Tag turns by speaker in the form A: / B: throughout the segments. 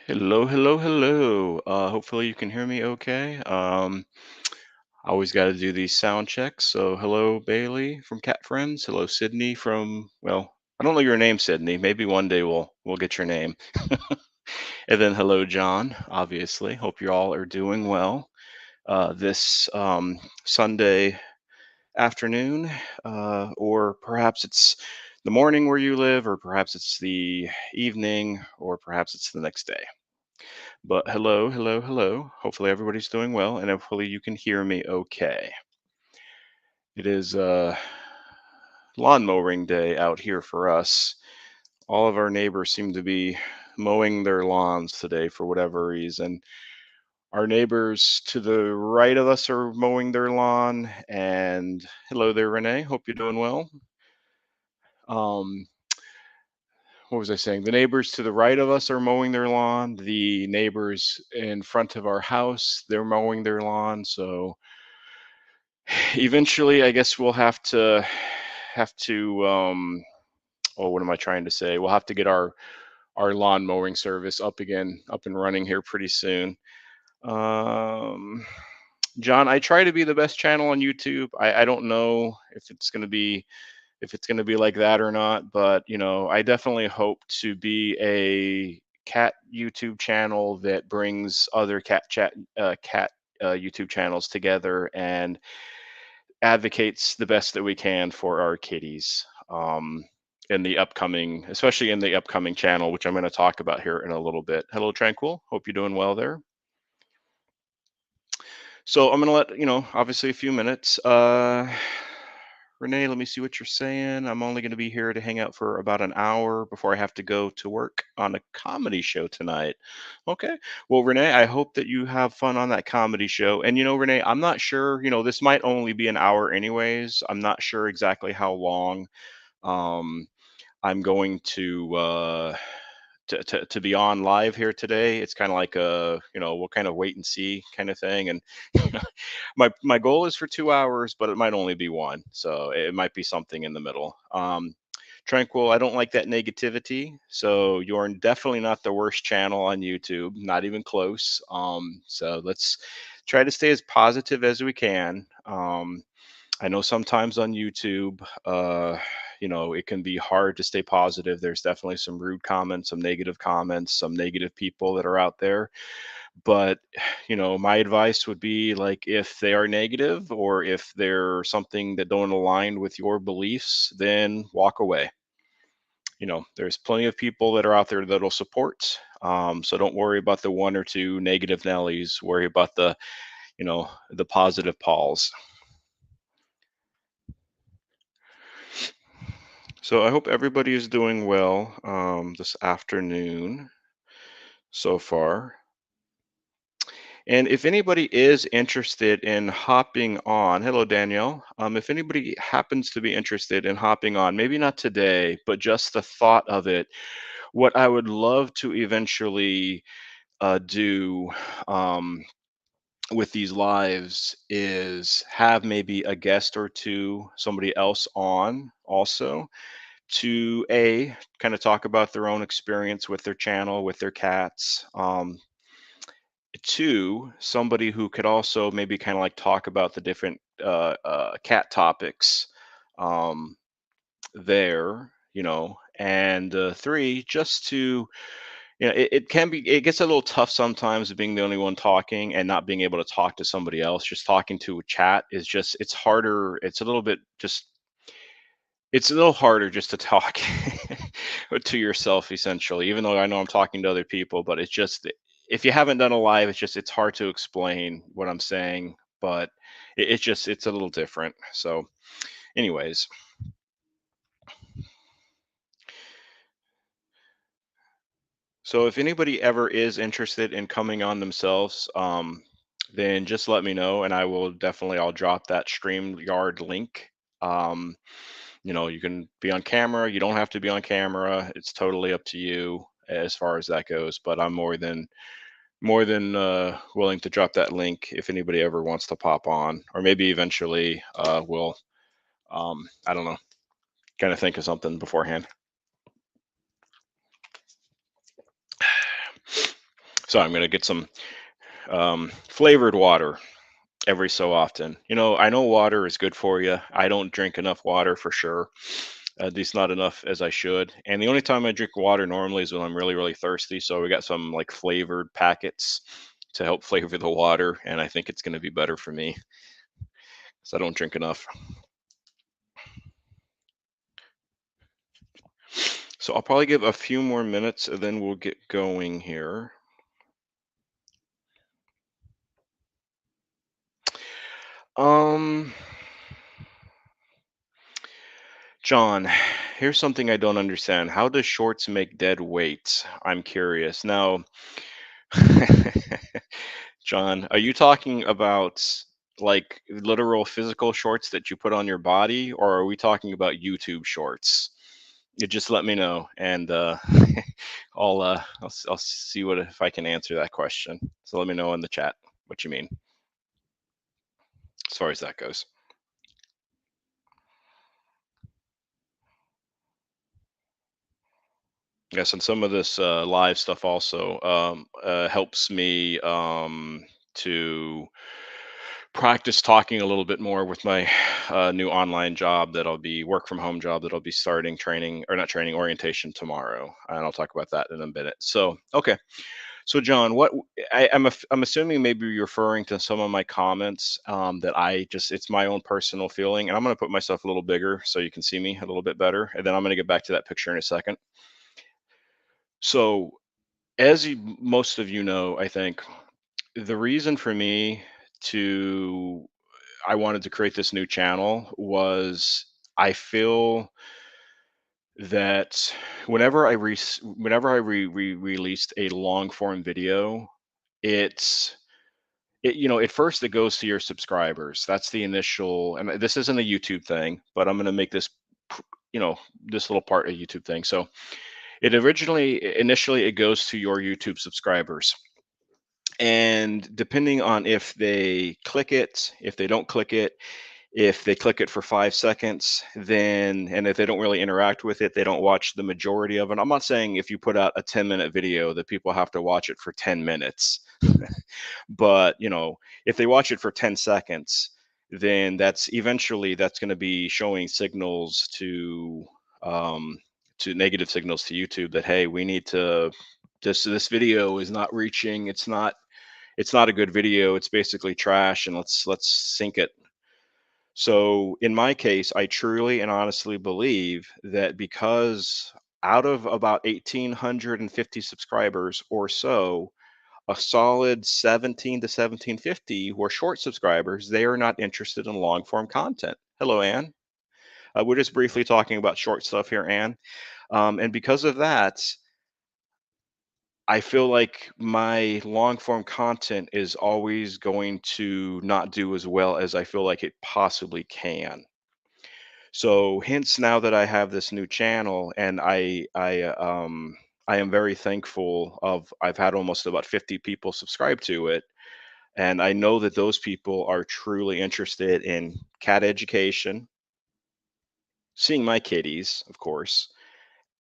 A: Hello, hello, hello. Hopefully you can hear me okay. I always got to do these sound checks. So, hello, Bailey from Cat Friends. Hello, Sydney from, well, I don't know your name, Sydney. Maybe one day we'll get your name. And then hello, John. Obviously, hope you all are doing well. This Sunday afternoon, or perhaps it's the morning where you live, or perhaps it's the evening, or perhaps it's the next day. But hello, hello, hello. Hopefully everybody's doing well, and hopefully you can hear me okay. It is lawn mowing day out here for us. All of our neighbors seem to be mowing their lawns today for whatever reason. Our neighbors to the right of us are mowing their lawn, and hello there, Renee. Hope you're doing well. Um, what was I saying? The neighbors to the right of us are mowing their lawn. The neighbors in front of our house, they're mowing their lawn. So eventually, I guess we'll have to oh, what am I trying to say? We'll have to get our lawn mowing service up again, up and running here pretty soon. Um, John, I try to be the best channel on YouTube. I don't know if it's gonna be like that or not, but I definitely hope to be a cat YouTube channel that brings other cat YouTube channels together and advocates the best that we can for our kitties. In the upcoming, especially in the upcoming channel, which I'm going to talk about here in a little bit. Hello, Tranquil. Hope you're doing well there. So I'm going to let obviously a few minutes. Renee, let me see what you're saying. I'm only going to be here to hang out for about an hour before I have to go to work on a comedy show tonight. Okay. Well, Renee, I hope that you have fun on that comedy show. And Renee, I'm not sure, this might only be an hour anyways. I'm not sure exactly how long. Um, I'm going to be on live here today. It's kind of like a we'll kind of wait and see kind of thing. And my goal is for 2 hours, but it might only be one, so it might be something in the middle. Tranquil, I don't like that negativity. So you're definitely not the worst channel on YouTube, not even close. So let's try to stay as positive as we can. I know sometimes on YouTube, it can be hard to stay positive. There's definitely some rude comments, some negative people that are out there. But, my advice would be like if they are negative or if they're something that don't align with your beliefs, then walk away. There's plenty of people that are out there that'll support. So don't worry about the one or two negative Nellies. Worry about the positive Pauls. So I hope everybody is doing well this afternoon so far. And if anybody is interested in hopping on, hello Danielle. If anybody happens to be interested in hopping on, maybe not today, but just the thought of it, what I would love to eventually do with these lives is have maybe a guest or two, somebody else on also to a kind of talk about their own experience with their channel with their cats. Two, somebody who could also maybe kind of like talk about the different cat topics um, there, and three, just to it gets a little tough sometimes being the only one talking and not being able to talk to somebody else. Just talking to a chat is just it's harder. It's a little harder just to talk to yourself essentially, even though I know I'm talking to other people, but it's just if you haven't done a live, it's hard to explain what I'm saying, but it's a little different. So, anyways, so if anybody ever is interested in coming on themselves, then just let me know and I'll drop that StreamYard link. Um, you can be on camera, you don't have to be on camera. It's totally up to you as far as that goes, but I'm more than willing to drop that link if anybody ever wants to pop on, or maybe eventually we'll I don't know, kind of think of something beforehand. So I'm gonna get some flavored water every so often. I know water is good for you. I don't drink enough water for sure. At least not enough as I should. And the only time I drink water normally is when I'm really, really thirsty. So we got some like flavored packets to help flavor the water, and I think it's going to be better for me because I don't drink enough. So I'll probably give a few more minutes and then we'll get going here. Um, John, here's something I don't understand. How does shorts make dead weight? I'm curious. Now, John, are you talking about like literal physical shorts that you put on your body, or are we talking about YouTube shorts? You just let me know, and I'll see what if I can answer that question. So let me know in the chat what you mean as far as that goes. Yes, and some of this live stuff also helps me to practice talking a little bit more with my new online job that I'll be work from home job that I'll be starting training or not training orientation tomorrow, and I'll talk about that in a minute. So okay, so John, I'm assuming maybe you're referring to some of my comments that I just it's my own personal feeling, and I'm going to put myself a little bigger so you can see me a little bit better, and then I'm going to get back to that picture in a second. So as most of you know, I think the reason for me to I wanted to create this new channel was I feel that whenever I released a long form video, it's at first it goes to your subscribers. That's the initial, and this isn't a YouTube thing, but I'm going to make this pr- this little part a YouTube thing. So initially it goes to your YouTube subscribers. And depending on if they click it, if they don't click it, if they click it for 5 seconds, then, and if they don't really interact with it, they don't watch the majority of it. I'm not saying if you put out a 10-minute video that people have to watch it for 10 minutes, but if they watch it for 10 seconds, then that's going to be showing signals um, to negative signals to YouTube that, hey, we need to this video is not reaching, it's not a good video, it's basically trash, and let's sync it. So in my case, I truly and honestly believe that because out of about 1,850 subscribers or so, a solid 17 to 1750 who are short subscribers, they are not interested in long form content. Hello, Anne. We're just briefly talking about short stuff here, Anne. And because of that, I feel like my long form content is always going to not do as well as I feel like it possibly can. So hence now that I have this new channel and I am very thankful of I've had almost about 50 people subscribe to it, and I know that those people are truly interested in cat education, seeing my kitties, of course,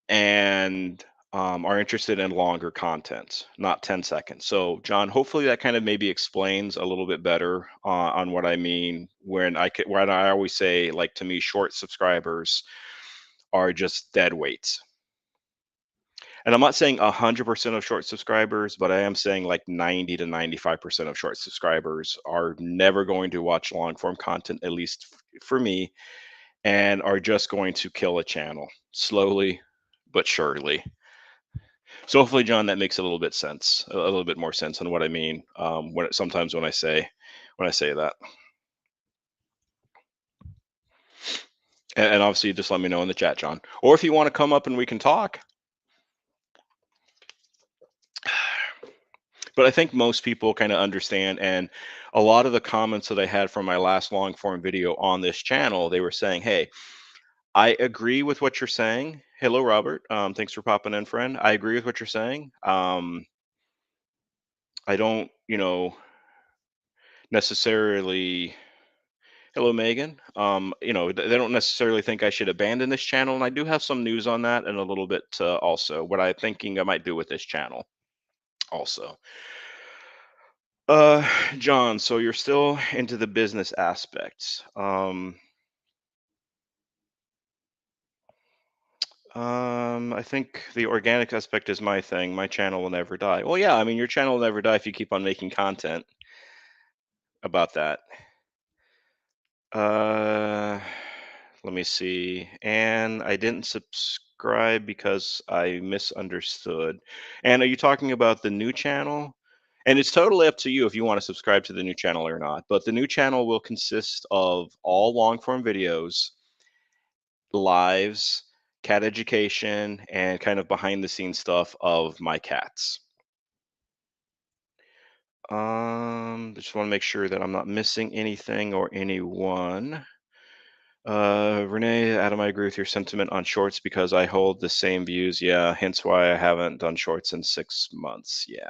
A: and are interested in longer content, not 10 seconds. So, John, hopefully that kind of maybe explains a little bit better on what I mean when I always say, like, to me, short subscribers are just dead weights. And I'm not saying 100% of short subscribers, but I am saying like 90 to 95% of short subscribers are never going to watch long form content, at least for me, and are just going to kill a channel slowly but surely. So hopefully, John, that makes a little bit sense, a little bit more sense on what I mean sometimes when I say that. And obviously, just let me know in the chat, John, or if you want to come up and we can talk. But I think most people kind of understand. And a lot of the comments that I had from my last long form video on this channel, they were saying, hey, I agree with what you're saying. Hello, Robert. Thanks for popping in, friend. I agree with what you're saying. I don't, necessarily. Hello, Megan. They don't necessarily think I should abandon this channel, and I do have some news on that, and a little bit also what I'm thinking I might do with this channel. also. Uh, John, so you're still into the business aspects. I think the organic aspect is my thing. My channel will never die. Well, yeah, I mean, your channel will never die if you keep on making content about that. Uh, Let me see. And I didn't subscribe because I misunderstood. And are you talking about the new channel? And it's totally up to you if you want to subscribe to the new channel or not. But the new channel will consist of all long form videos, lives, cat education, and kind of behind the scenes stuff of my cats. Just want to make sure that I'm not missing anything or anyone. Renee, Adam, I agree with your sentiment on shorts because I hold the same views. Yeah, hence why I haven't done shorts in 6 months. Yeah.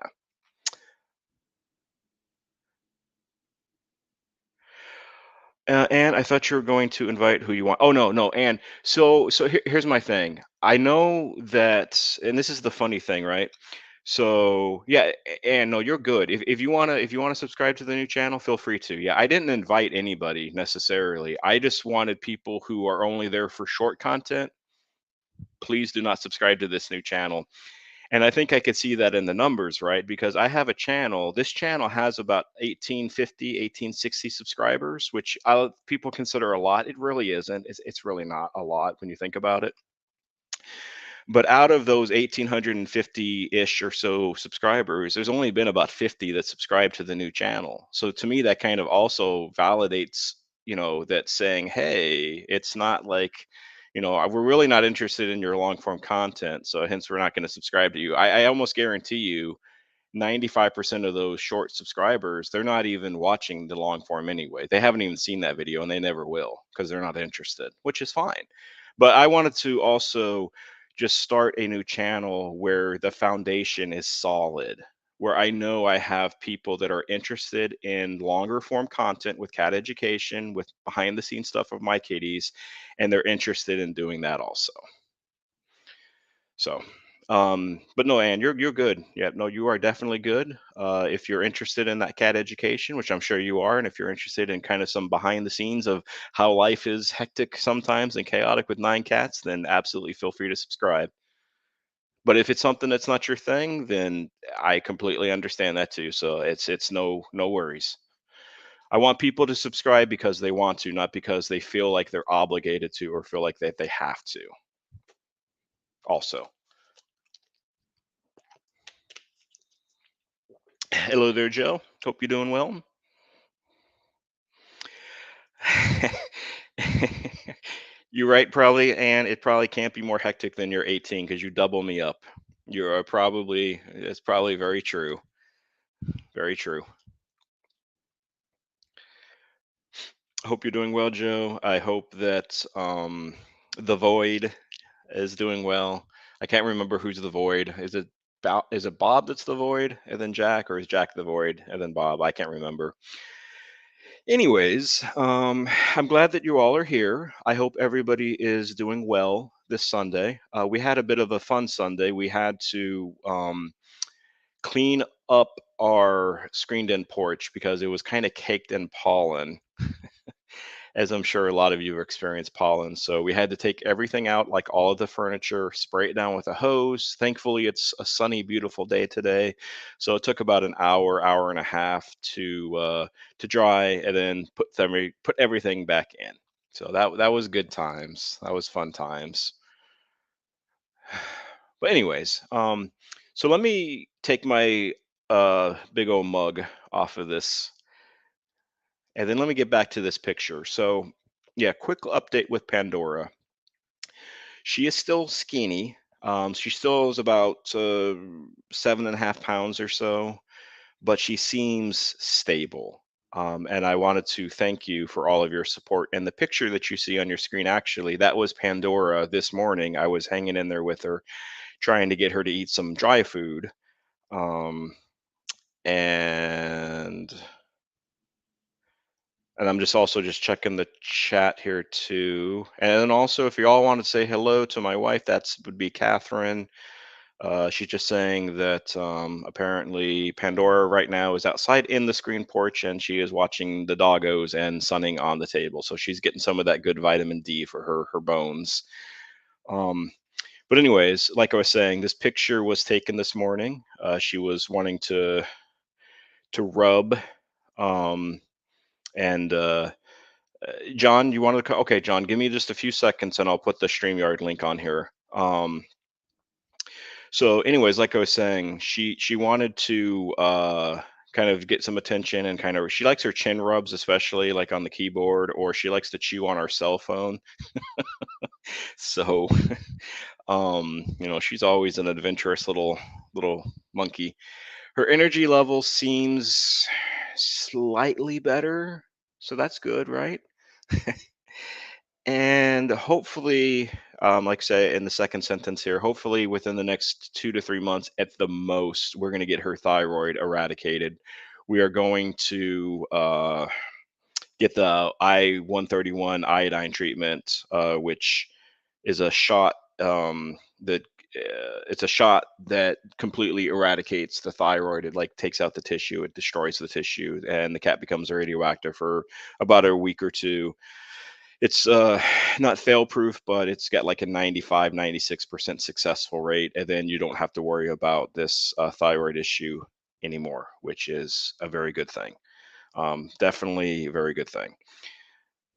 A: And I thought you were going to invite who you want. Oh no, no. And here's my thing. I know that, and this is the funny thing, right? So yeah, and no, you're good. If you wanna subscribe to the new channel, feel free to. Yeah, I didn't invite anybody necessarily. I just wanted people who are only there for short content. Please do not subscribe to this new channel. And I think I could see that in the numbers, right? Because I have a channel. This channel has about 1850, 1860 subscribers, which people consider a lot. It really isn't. It's really not a lot when you think about it. But out of those 1850-ish or so subscribers, there's only been about 50 that subscribe to the new channel. So to me, that kind of also validates, that saying, hey, it's not like, we're really not interested in your long form content. So hence we're not going to subscribe to you. I almost guarantee you 95% of those short subscribers, they're not even watching the long form anyway. They haven't even seen that video and they never will because they're not interested, which is fine. But I wanted to also just start a new channel where the foundation is solid, where I know I have people that are interested in longer form content with cat education, with behind the scenes stuff of my kitties, and they're interested in doing that also. So, but no, Anne, you're good. Yeah, no, you are definitely good. If you're interested in that cat education, which I'm sure you are, and if you're interested in kind of some behind the scenes of how life is hectic sometimes and chaotic with 9 cats, then absolutely feel free to subscribe. But if it's something that's not your thing, then I completely understand that too. So it's no worries. I want people to subscribe because they want to, not because they feel like they're obligated to or feel like that they have to. Also, hello there, Joe. Hope you're doing well. You're right, probably, and it probably can't be more hectic than you're 18 because you double me up. It's probably very true. Very true. Hope you're doing well, Joe. I hope that the Void is doing well. I can't remember who's the Void. Is it Bob that's the Void and then Jack, or is Jack the Void and then Bob? I can't remember. Anyways, I'm glad that you all are here. I hope everybody is doing well this Sunday. We had a bit of a fun Sunday. We had to clean up our screened-in porch because it was kind of caked in pollen, as I'm sure a lot of you have experienced pollen. So we had to take everything out, like all of the furniture, spray it down with a hose. Thankfully, it's a sunny, beautiful day today, so it took about an hour, hour and a half to dry, and then put everything back in. So that was good times. That was fun times. But anyways, so let me take my big old mug off of this, and then let me get back to this picture. So yeah, quick update with Pandora. She is still skinny. She still is about 7.5 pounds or so, but she seems stable. And I wanted to thank you for all of your support. And the picture that you see on your screen, actually, that was Pandora this morning. I was hanging in there with her, trying to get her to eat some dry food. Um, and and I'm just also just checking the chat here too. And then also, if you all want to say hello to my wife, that's would be Catherine. She's just saying that apparently Pandora right now is outside in the screen porch and she is watching the doggos and sunning on the table. So she's getting some of that good vitamin D for her bones. Um, but anyways, like I was saying, this picture was taken this morning. She was wanting to rub, um, and John, you wanted to? Okay, John, give me just a few seconds, and I'll put the Streamyard link on here. So, anyways, like I was saying, she wanted to kind of get some attention and kind of she likes her chin rubs, especially like on the keyboard, or she likes to chew on her cell phone. So, she's always an adventurous little monkey. Her energy level seems slightly better, so that's good, right? And hopefully, like I say in the second sentence here, hopefully within the next 2 to 3 months at the most, we're going to get her thyroid eradicated. We are going to get the I-131 iodine treatment, which is a shot that it's a shot that completely eradicates the thyroid. It like takes out the tissue, it destroys the tissue, and the cat becomes radioactive for about a week or two. It's not fail proof, but it's got like a 95, 96% successful rate, and then you don't have to worry about this thyroid issue anymore, which is a very good thing. Definitely a very good thing.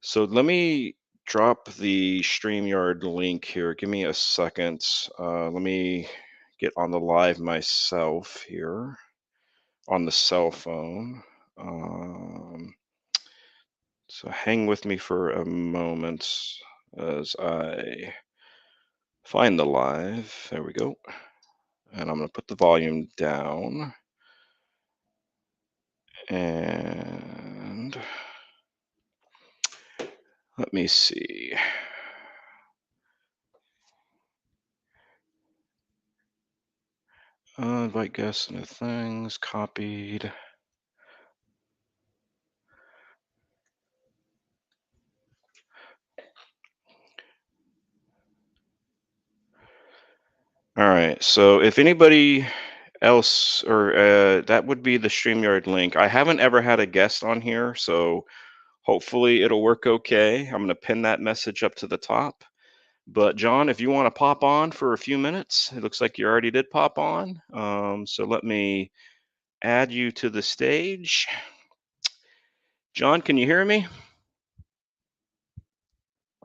A: So let me drop the StreamYard link here. Give me a second. Let me get on the live myself here on the cell phone. Um, so hang with me for a moment as I find the live. There we go. And I'm going to put the volume down. And let me see. Invite guests into things, copied. All right. So if anybody else, or that would be the StreamYard link. I haven't ever had a guest on here, so hopefully it'll work okay. I'm going to pin that message up to the top. But John, if you want to pop on for a few minutes, it looks like you already did pop on. So let me add you to the stage. John, can you hear me?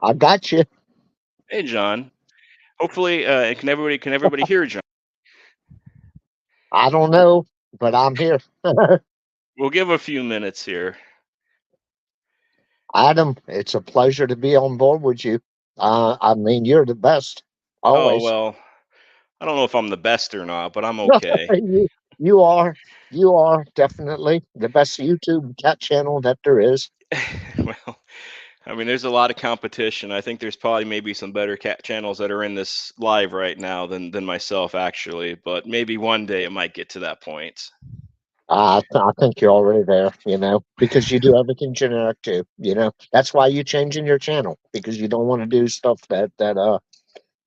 B: I got you.
A: Hey, John. Hopefully, can everybody hear John?
B: I don't know, but I'm here.
A: We'll give a few minutes here.
B: Adam, it's a pleasure to be on board with you. I mean, you're the best,
A: Oh
B: always.
A: well, I don't know if I'm the best or not, but I'm okay.
B: you, you are, you are definitely the best YouTube cat channel that there is.
A: Well, I mean, there's a lot of competition. I think there's probably maybe some better cat channels that are in this live right now than myself, actually. But maybe one day it might get to that point.
B: I think you're already there, because you do everything generic too. That's why you're changing your channel because you don't want to do stuff that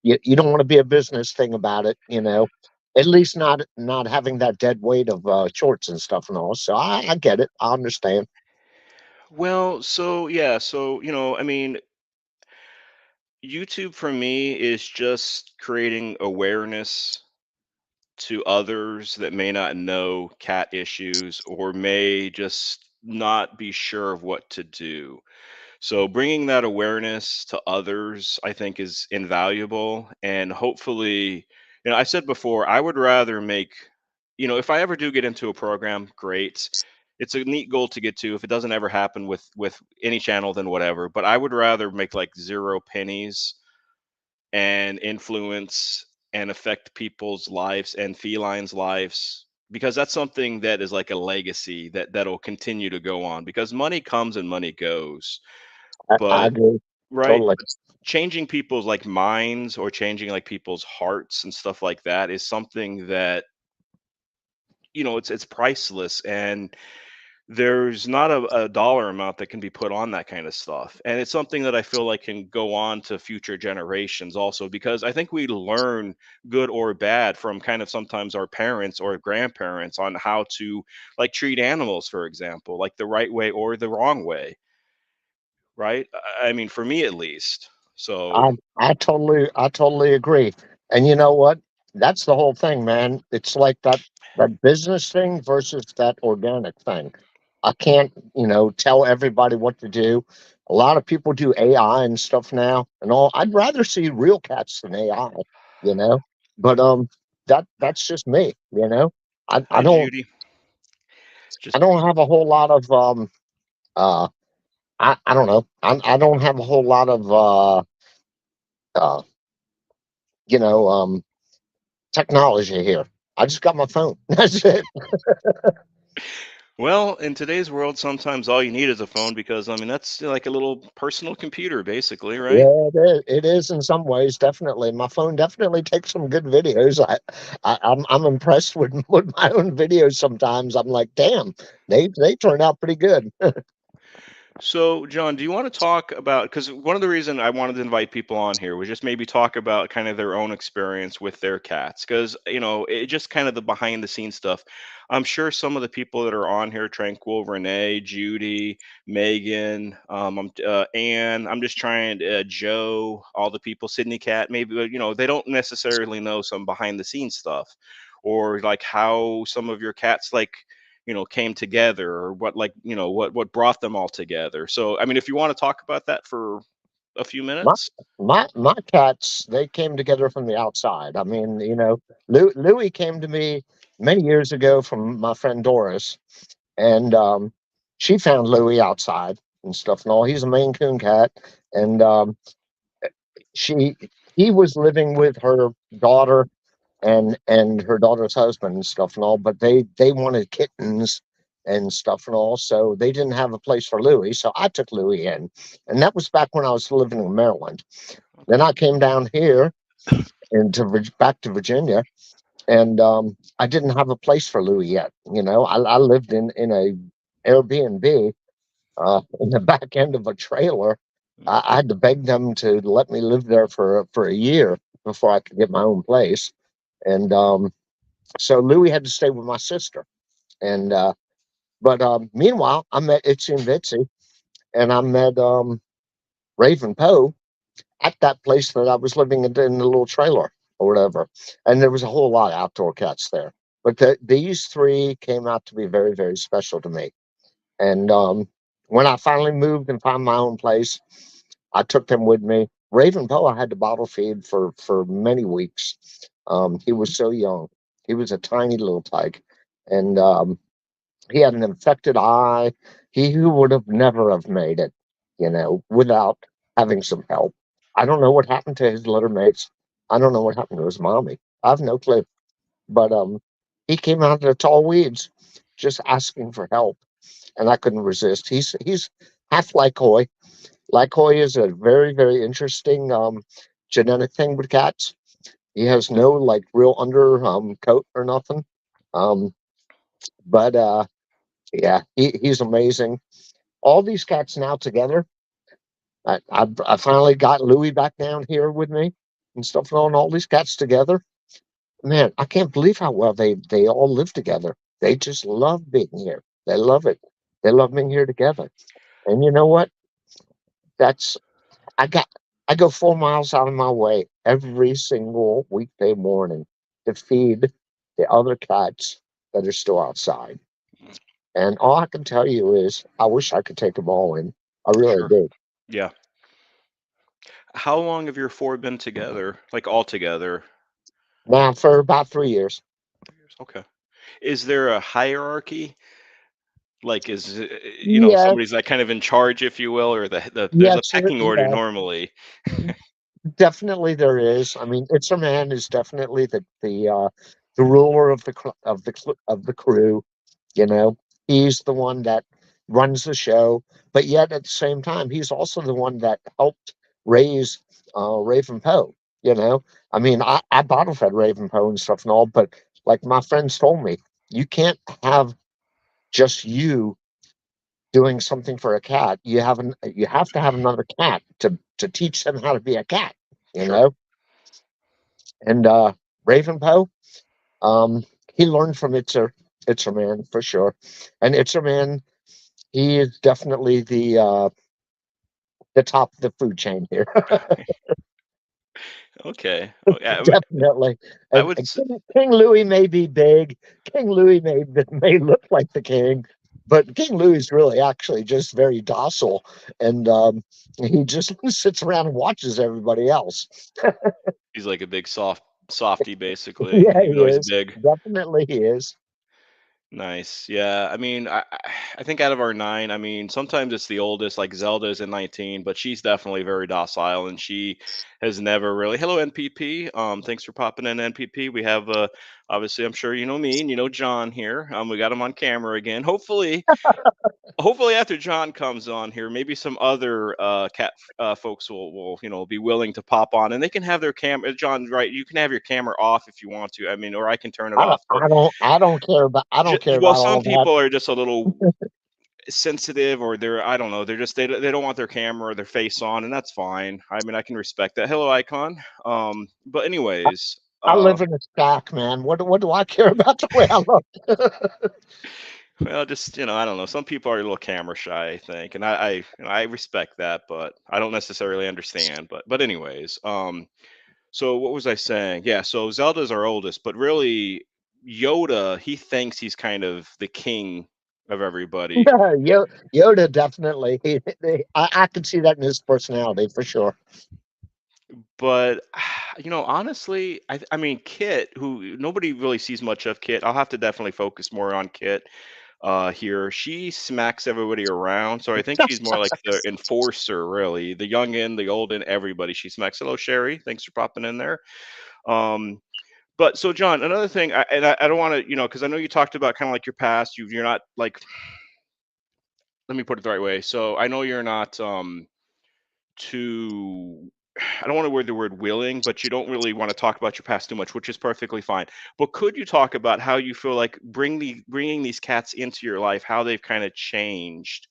B: you don't want to be a business thing about it. At least not having that dead weight of shorts and stuff and all. So I get it. I understand.
A: Well, so yeah, so I mean, YouTube for me is just creating awareness to others that may not know cat issues or may just not be sure of what to do. So bringing that awareness to others, I think, is invaluable. And hopefully, I said before, I would rather make, if I ever do get into a program, great. It's a neat goal to get to. If it doesn't ever happen with any channel, then whatever. But I would rather make like zero pennies and influence and affect people's lives and felines' lives, because that's something that is like a legacy that'll continue to go on, because money comes and money goes,
B: I
A: but
B: agree
A: right,
B: totally.
A: changing people's like minds or changing like people's hearts and stuff like that is something that it's priceless. And there's not a dollar amount that can be put on that kind of stuff. And it's something that I feel like can go on to future generations also, because I think we learn good or bad from kind of sometimes our parents or grandparents on how to like treat animals, for example, like the right way or the wrong way, right? I mean, for me at least. So,
B: I totally agree. And you know what? That's the whole thing, man. It's like that business thing versus that organic thing. I can't, tell everybody what to do. A lot of people do AI and stuff now and all. I'd rather see real cats than AI, you know. But that's just me, you know. I, I
A: hi,
B: don't
A: Judy.
B: I
A: Just
B: don't have a whole lot of uh I don't know. I don't have a whole lot of uh you know technology here. I just got my phone. That's it.
A: well, in today's world, sometimes all you need is a phone because I mean that's like a little personal computer, basically, right?
B: Yeah, it is. It is in some ways, definitely. My phone definitely takes some good videos. I'm impressed with with my own videos sometimes. I'm like, damn, they turn out pretty good.
A: So, John, do you want to talk about, because one of the reason I wanted to invite people on here was just maybe talk about kind of their own experience with their cats, because it just kind of the behind the scenes stuff. I'm sure some of the people that are on here, Tranquil, Renee, Judy, Megan, Anne, I'm just trying, Joe, all the people, Sydney Cat, maybe they don't necessarily know some behind the scenes stuff, or like how some of your cats like came together, or what like what brought them all together. So I mean, if you want to talk about that for a few
B: My
A: minutes.
B: my cats, they came together from the outside. I mean, Louis came to me many years ago from my friend Doris, and she found Louis outside and stuff and all. He's a Maine Coon cat, and she he was living with her daughter and her daughter's husband and stuff and all, but they wanted kittens and stuff and all, so they didn't have a place for Louis, so I took Louis in, and that was back when I was living in Maryland. Then
A: Okay.
B: I came down here back to Virginia, and I didn't have a place for Louis yet. I lived in a Airbnb in the back end of a trailer. I had to beg them to let me live there for a year before I could get my own place. And so Louis had to stay with my sister. And but meanwhile, I met Itsy and Bitsy, and I met Raven Poe at that place that I was living in the little trailer or whatever. And there was a whole lot of outdoor cats there. But these three came out to be very, very special to me. And when I finally moved and found my own place, I took them with me. Raven Poe, I had to bottle feed for many weeks. He was so young. He was a tiny little tyke, and he had an infected eye. He who would have never have made it, without having some help. I don't know what happened to his litter mates. I don't know what happened to his mommy. I have no clue. But he came out of the tall weeds, just asking for help, and I couldn't resist. He's half Lycoy. Lycoy is a very, very interesting genetic thing with cats. He has no like real under coat or nothing. Um, but yeah, he's amazing. All these cats now together. I finally got Louis back down here with me and stuff. And all these cats together. Man, I can't believe how well they all live together. They just love being here. They love it. They love being here together. And you know what? That's I got I go 4 miles out of my way every single weekday morning to feed the other cats that are still outside. And all I can tell you is I wish I could take them all in. I really
A: Sure.
B: do.
A: Yeah. How long have your four been together, like all together?
B: Now for about 3 years.
A: Okay. Is there a hierarchy? Like, is
B: Yes,
A: somebody's like kind of in charge, if you will, or there's a
B: yes,
A: pecking order
B: yeah,
A: normally.
B: definitely there is. I mean, Itzer Man is definitely the ruler of of the crew. You know, he's the one that runs the show, but yet at the same time, he's also the one that helped raise Raven Poe. I mean, I bottle fed Raven Poe and stuff and all, but like my friends told me, you can't have just you. doing something for a cat, you have to have another cat to teach them how to be a cat, you
A: Sure.
B: know. And Raven Poe, um, he learned from Itzer Man for sure, and Itzer Man, he is definitely the top of the food chain here.
A: Okay. Okay.
B: Definitely.
A: I
B: And
A: would.
B: King Louis may be big. King Louis may look like the king, but King Louis is really actually just very docile, and he just sits around and watches everybody else.
A: He's like a big softy, basically,
B: Yeah,
A: even
B: he
A: though he's
B: is.
A: big.
B: Definitely, he is.
A: Nice. Yeah. I mean, I think out of our nine, I mean, sometimes it's the oldest, like Zelda's in 19, but she's definitely very docile, and she has never really. Hello, NPP. Thanks for popping in, NPP. We have obviously, I'm sure you know me and you know John here. We got him on camera again. Hopefully after John comes on here, maybe some other cat folks will be willing to pop on, and they can have their camera. John, right? You can have your camera off if you want to. I mean, or I can turn it off. But
B: I don't care
A: well,
B: about
A: some
B: all that.
A: people are just a little sensitive, or they're, I don't know, they're just they don't want their camera or their face on, and that's fine. I mean, I can respect that. Hello, Icon. But anyways,
B: I live in a stack, man. What do I care about the way I look?
A: well, just I don't know. Some people are a little camera shy, I think, and I respect that, but I don't necessarily understand. But anyways, so what was I saying? Yeah, so Zelda's our oldest, but really Yoda, he thinks he's kind of the king of everybody.
B: Yoda definitely. I can see that in his personality for sure.
A: But honestly, I mean, Kit, who nobody really sees much of Kit. I'll have to definitely focus more on Kit here. She smacks everybody around, so I think she's more like the enforcer, really. The youngin, the oldin, everybody she smacks. Hello, Sherry. Thanks for popping in there. Um, but so John, another thing, I don't want to, because I know you talked about kind of like your past. You're not like, let me put it the right way. So I know you're not too. I don't want to word the word willing, but you don't really want to talk about your past too much, which is perfectly fine. But could you talk about how you feel like bringing these cats into your life, how they've kind of changed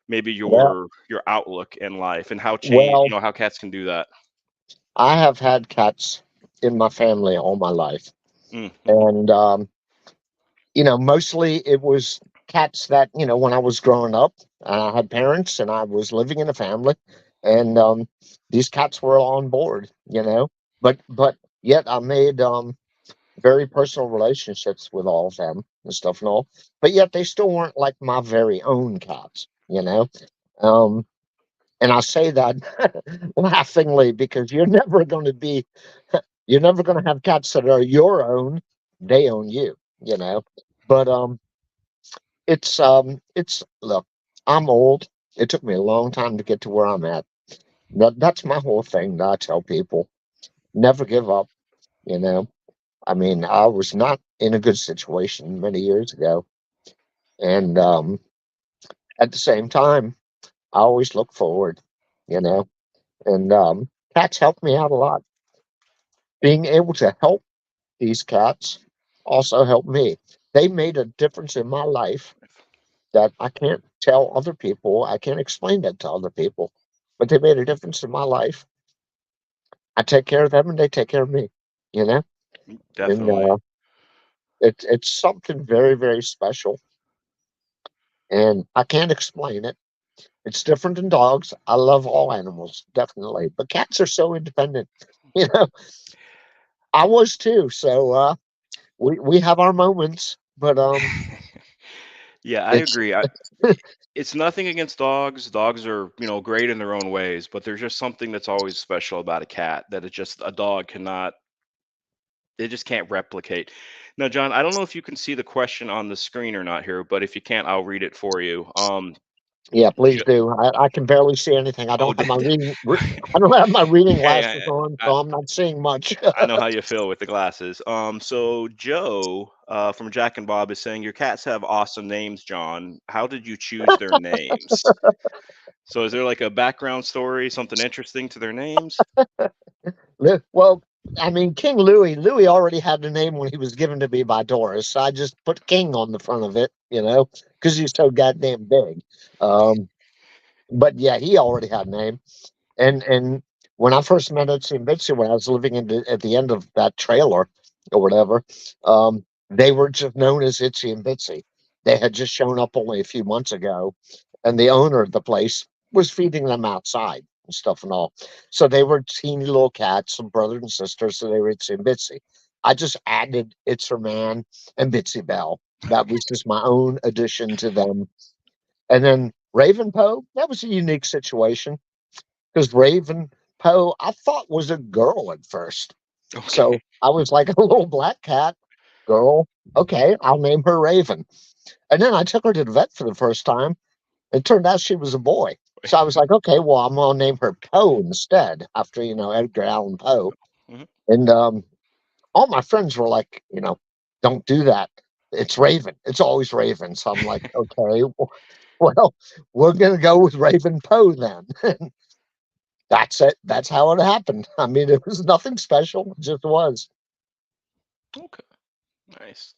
A: maybe
B: Well,
A: your outlook in life, and how change,
B: well,
A: how cats can do that?
B: I have had cats in my family all my life,
A: Mm-hmm.
B: and mostly it was cats that when I was growing up, I had parents and I was living in a family, and these cats were all on board, but yet I made very personal relationships with all of them and stuff and all, but yet they still weren't like my very own cats. Um, and I say that laughingly because you're never going to have cats that are your own. They own you. But it's look, I'm old. It took me a long time to get to where I'm at. That's my whole thing that I tell people. Never give up, you know. I mean, I was not in a good situation many years ago. And at the same time, I always look forward, you know. And cats helped me out a lot. Being able to help these cats also helped me. They made a difference in my life that I can't tell other people. I can't explain that to other people, but they made a difference in my life. I take care of them and they take care of me, you know? And
A: Definitely.
B: it's something very, very special. And I can't explain it. It's different than dogs. I love all animals, definitely. But cats are so independent. You know, I was too. So we have our moments, but
A: Yeah, I
B: it's
A: agree. It's nothing against dogs. Dogs are, great in their own ways, but there's just something that's always special about a cat that it just a dog cannot, it just can't replicate. Now, John, I don't know if you can see the question on the screen or not here, but if you can't, I'll read it for you.
B: yeah, please
A: J-
B: do. I can barely see anything.
A: oh,
B: I don't have my reading
A: hey,
B: glasses on, so I'm not seeing much.
A: I know how you feel with the glasses. So Joe from Jack and Bob is saying your cats have awesome names, John. How did you choose their names? So is there like a background story, something interesting to their names?
B: Well, I mean, King Louis. Louis already had the name when he was given to me by Doris. So I just put King on the front of it, because he's so goddamn big. Um, but yeah, he already had a name. And when I first met Itsy and Bitsy, when I was living at the end of that trailer or whatever, they were just known as Itsy and Bitsy. They had just shown up only a few months ago, and the owner of the place was feeding them outside and stuff and all. So they were teeny little cats, some brothers and sisters, so they were Itsy and Bitsy. I just added Itzer Man and Bitsy Bell. That was just my own addition to them. And then Raven Poe, that was a unique situation because Raven Poe, I thought was a girl at first.
A: Okay.
B: So I was like a little black cat girl. Okay, I'll name her Raven. And then I took her to the vet for the first time. It turned out she was a boy. So I was like, okay, well, I'm going to name her Poe instead, after, Edgar Allan Poe.
A: Mhm.
B: And all my friends were like, don't do that. It's Raven. It's always Raven. So I'm like, okay, well, we're going to go with Raven Poe then. That's it. That's how it happened. I mean, it was nothing special. It just was.
A: Okay. Nice.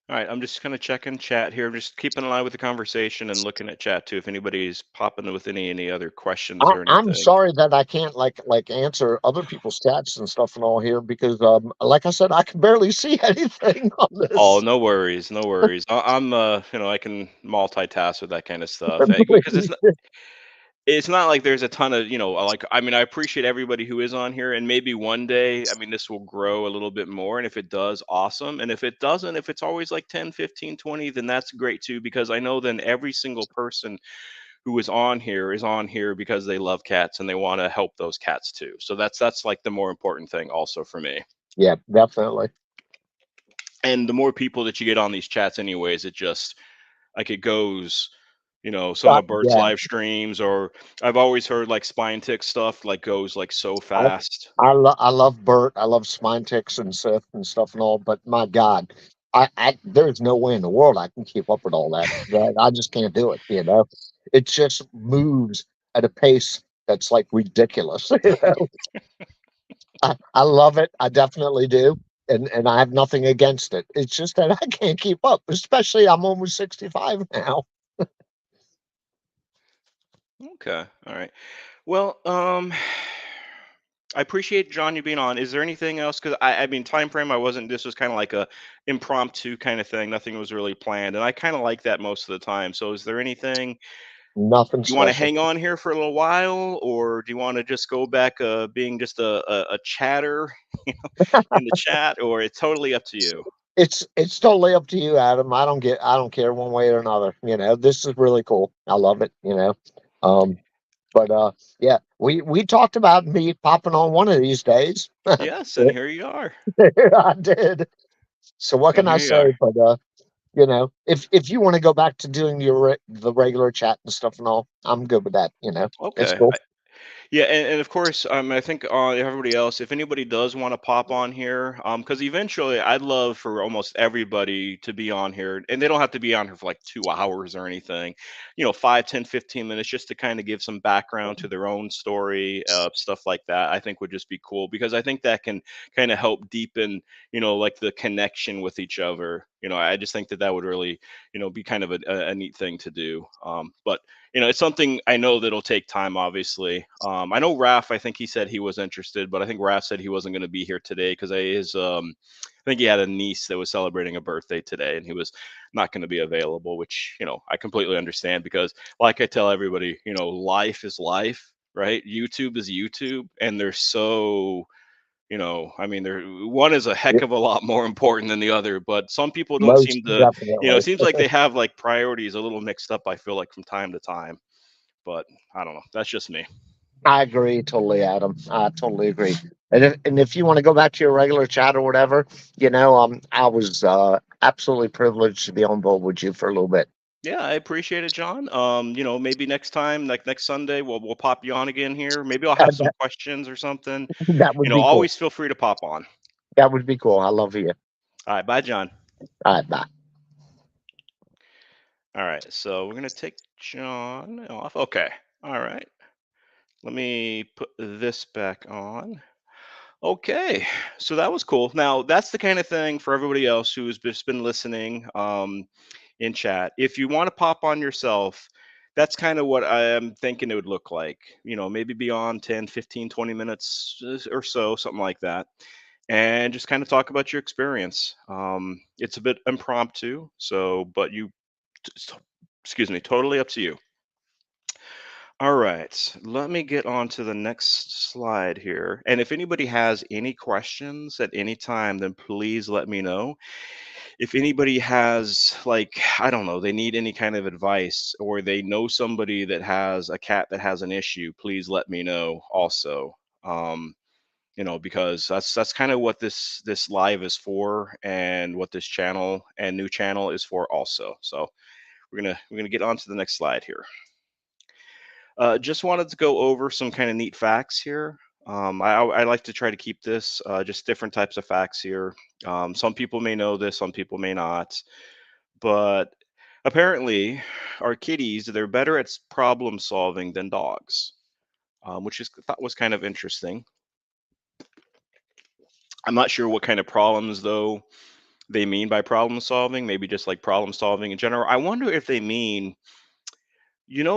A: All right, I'm just kind of checking chat here. I'm just keeping an eye with the conversation and looking at chat too. If anybody's popping with any other questions or
B: I'm
A: anything.
B: sorry that I can't like answer other people's stats and stuff and all here because like I said, I can barely see anything on
A: Oh,
B: this.
A: no worries, no worries. I'm I can multitask with that kind of stuff because it's not like there's a ton of, like, I mean, I appreciate everybody who is on here, and maybe one day, I mean, this will grow a little bit more, and if it does, awesome. And if it doesn't, if it's always like 10, 15, 20, then that's great too, because I know then every single person who is on here because they love cats and they want to help those cats too. So that's like the more important thing also for me.
B: Yeah, definitely.
A: And the more people that you get on these chats anyways, it just like it goes, some of Bert's
B: Yeah,
A: live streams, or I've always heard like spine tick stuff like goes like so
B: I
A: fast.
B: I love Bert. I love Spine Ticks and Sith and stuff and all. But my God, I there's no way in the world I can keep up with all that. That I just can't do it. It just moves at a pace that's like ridiculous. I love it. I definitely do. And I have nothing against it. It's just that I can't keep up, especially I'm almost 65 now.
A: Okay. All right. Well, I appreciate John you being on. Is there anything else? Because I mean, time frame. I wasn't. This was kind of like a impromptu kind of thing. Nothing was really planned, and I kind of like that most of the time. So, is there anything
B: Nothing
A: you want to
B: special.
A: hang on here for a little while, or do you want to just go back being just a chatter in the chat, or it's totally up to you?
B: It's totally up to you, Adam. I don't care one way or another. This is really cool. I love it. Um, but yeah, we talked about me popping on one of these days.
A: Yes, and here you are.
B: I did. So what
A: And
B: can I
A: here you
B: say?
A: are.
B: But if you want to go back to doing the regular chat and stuff and all, I'm good with that. It's
A: Okay.
B: cool.
A: Yeah, and of course, I think everybody else, if anybody does want to pop on here, because eventually I'd love for almost everybody to be on here, and they don't have to be on here for like 2 hours or anything, 5, 10, 15 minutes just to kind of give some background to their own story, stuff like that. I think would just be cool because I think that can kind of help deepen, like the connection with each other. I just think that that would really, be kind of a neat thing to do. But it's something I know that'll take time, obviously. I know Raf, I think he said he was interested, but I think Raf said he wasn't going to be here today because I think he had a niece that was celebrating a birthday today and he was not going to be available, which, I completely understand because, like I tell everybody, life is life, right? YouTube is YouTube, and they're so, I mean, there one is a heck
B: Yeah,
A: of a lot more important than the other, but some people don't
B: most
A: seem to, it
B: definitely.
A: seems like they have like priorities a little mixed up, I feel like from time to time. But I don't know. That's just me.
B: I agree totally, Adam. I totally agree. And if you want to go back to your regular chat or whatever, I was absolutely privileged to be on board with you for a little bit.
A: Yeah, I appreciate it, John. Maybe next time, like next Sunday, we'll pop you on again here. Maybe I'll have some
B: That,
A: questions or something.
B: that would be cool.
A: Always feel free to pop on.
B: That would be cool. I love you.
A: All right, bye, John.
B: All right, bye.
A: All right, so we're gonna take John off. Okay. All right. Let me put this back on. Okay, so that was cool. Now, that's the kind of thing for everybody else who's just been listening in chat. If you want to pop on yourself, that's kind of what I am thinking it would look like. Maybe beyond 10, 15, 20 minutes or so, something like that. And just kind of talk about your experience. It's a bit impromptu, so, but excuse me, totally up to you. All right, let me get on to the next slide here. And if anybody has any questions at any time, then please let me know. If anybody has, like, I don't know, they need any kind of advice or they know somebody that has a cat that has an issue, please let me know also. Um, because that's kind of what this live is for and what this channel and new channel is for also. So we're gonna get on to the next slide here. Just wanted to go over some kind of neat facts here. I like to try to keep this just different types of facts here. Some people may know this, some people may not. But apparently, our kitties, they're better at problem solving than dogs, which is thought was kind of interesting. I'm not sure what kind of problems though they mean by problem solving. Maybe just like problem solving in general. I wonder if they mean,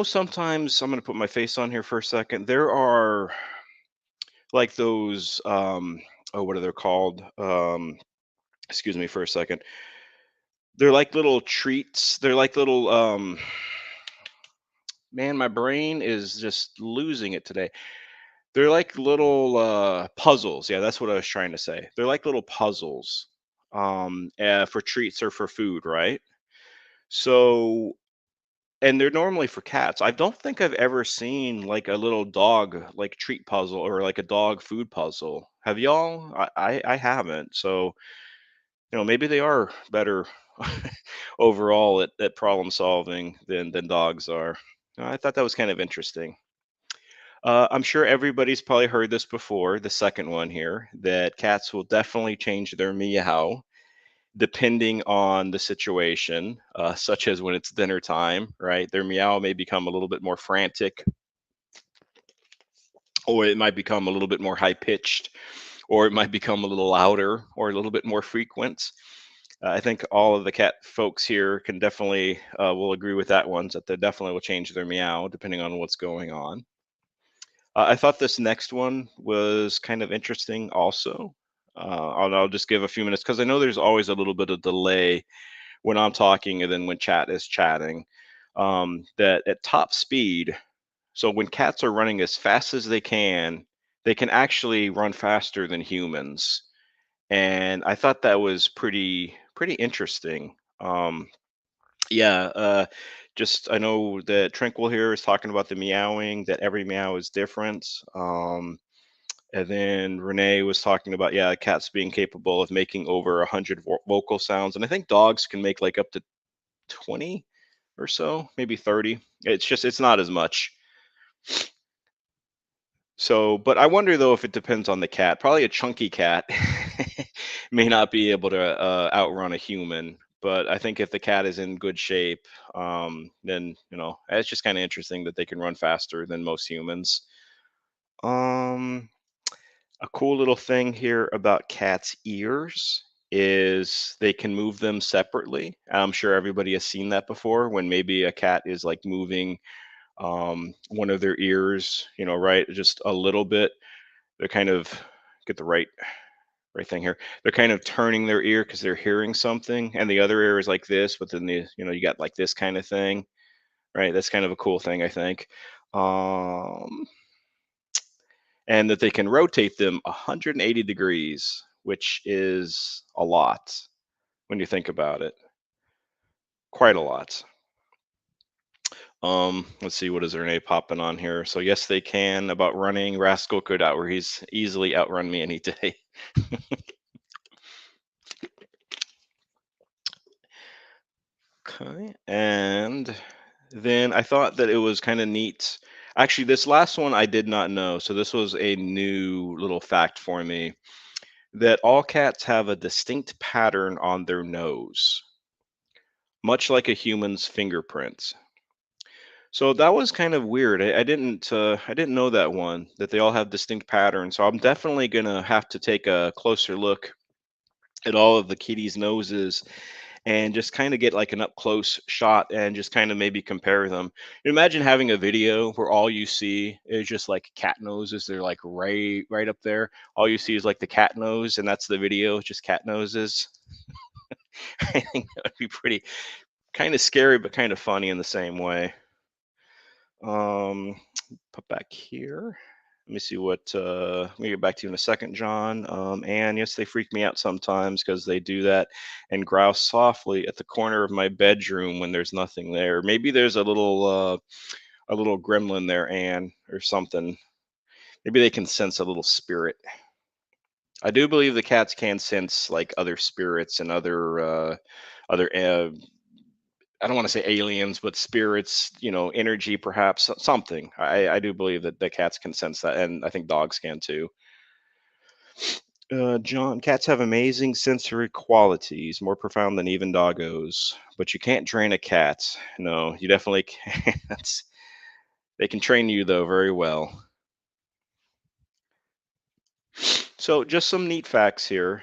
A: sometimes I'm going to put my face on here for a second. There are like those oh, what are they called? Excuse me for a second. They're like little treats. They're like little man, my brain is just losing it today. They're like little puzzles. Yeah, that's what I was trying to say. They're like little puzzles for treats or for food, right? So, and they're normally for cats. I don't think I've ever seen like a little dog like treat puzzle or like a dog food puzzle. Have y'all? I haven't. So, maybe they are better overall at problem solving than dogs are. I thought that was kind of interesting. I'm sure everybody's probably heard this before, the second one here, that cats will definitely change their meow depending on the situation, such as when it's dinner time, right? Their meow may become a little bit more frantic, or it might become a little bit more high pitched, or it might become a little louder or a little bit more frequent. I think all of the cat folks here can definitely will agree with that one, that they definitely will change their meow depending on what's going on. I thought this next one was kind of interesting also. I'll just give a few minutes because I know there's always a little bit of delay when I'm talking and then when chat is chatting. That at top speed, so when cats are running as fast as they can actually run faster than humans. And I thought that was pretty interesting. Yeah, just I know that Tranquil here is talking about the meowing, that every meow is different. And then Renee was talking about, yeah, cats being capable of making over 100 vocal sounds. And I think dogs can make like up to 20 or so, maybe 30. It's not as much. So, but I wonder though if it depends on the cat. Probably a chunky cat may not be able to outrun a human. But I think if the cat is in good shape, then it's just kind of interesting that they can run faster than most humans. Um, a cool little thing here about cats' ears is they can move them separately. I'm sure everybody has seen that before when maybe a cat is like moving one of their ears, right, just a little bit. They're kind of get the right thing here. They're kind of turning their ear because they're hearing something, and the other ear is like this, but then you got like this kind of thing, right? That's kind of a cool thing, I think. Um, and that they can rotate them 180 degrees, which is a lot when you think about it. Quite a lot. Let's see, what is Renee popping on here? So yes, they can about running. Rascal could out where he's easily outrun me any day. Okay, and then I thought that it was kind of neat. Actually, this last one I did not know, so this was a new little fact for me that all cats have a distinct pattern on their nose, much like a human's fingerprints. So that was kind of weird. I didn't know that one, that they all have distinct patterns. So I'm definitely gonna have to take a closer look at all of the kitties' noses and just kind of get like an up close shot and just kind of maybe compare them. Imagine having a video where all you see is just like cat noses. They're like right up there. All you see is like the cat nose, and that's the video, just cat noses. I think that would be pretty kind of scary, but kind of funny in the same way. Um, put back here. Let me see what let me get back to you in a second, John. And yes, they freak me out sometimes because they do that and growl softly at the corner of my bedroom when there's nothing there. Maybe there's a little gremlin there, Anne, or something. Maybe they can sense a little spirit. I do believe the cats can sense like other spirits and other I don't want to say aliens, but spirits, energy, perhaps something. I do believe that the cats can sense that, and I think dogs can too. John, cats have amazing sensory qualities, more profound than even doggos. But you can't train a cat. No, you definitely can't. They can train you though very well. So, just some neat facts here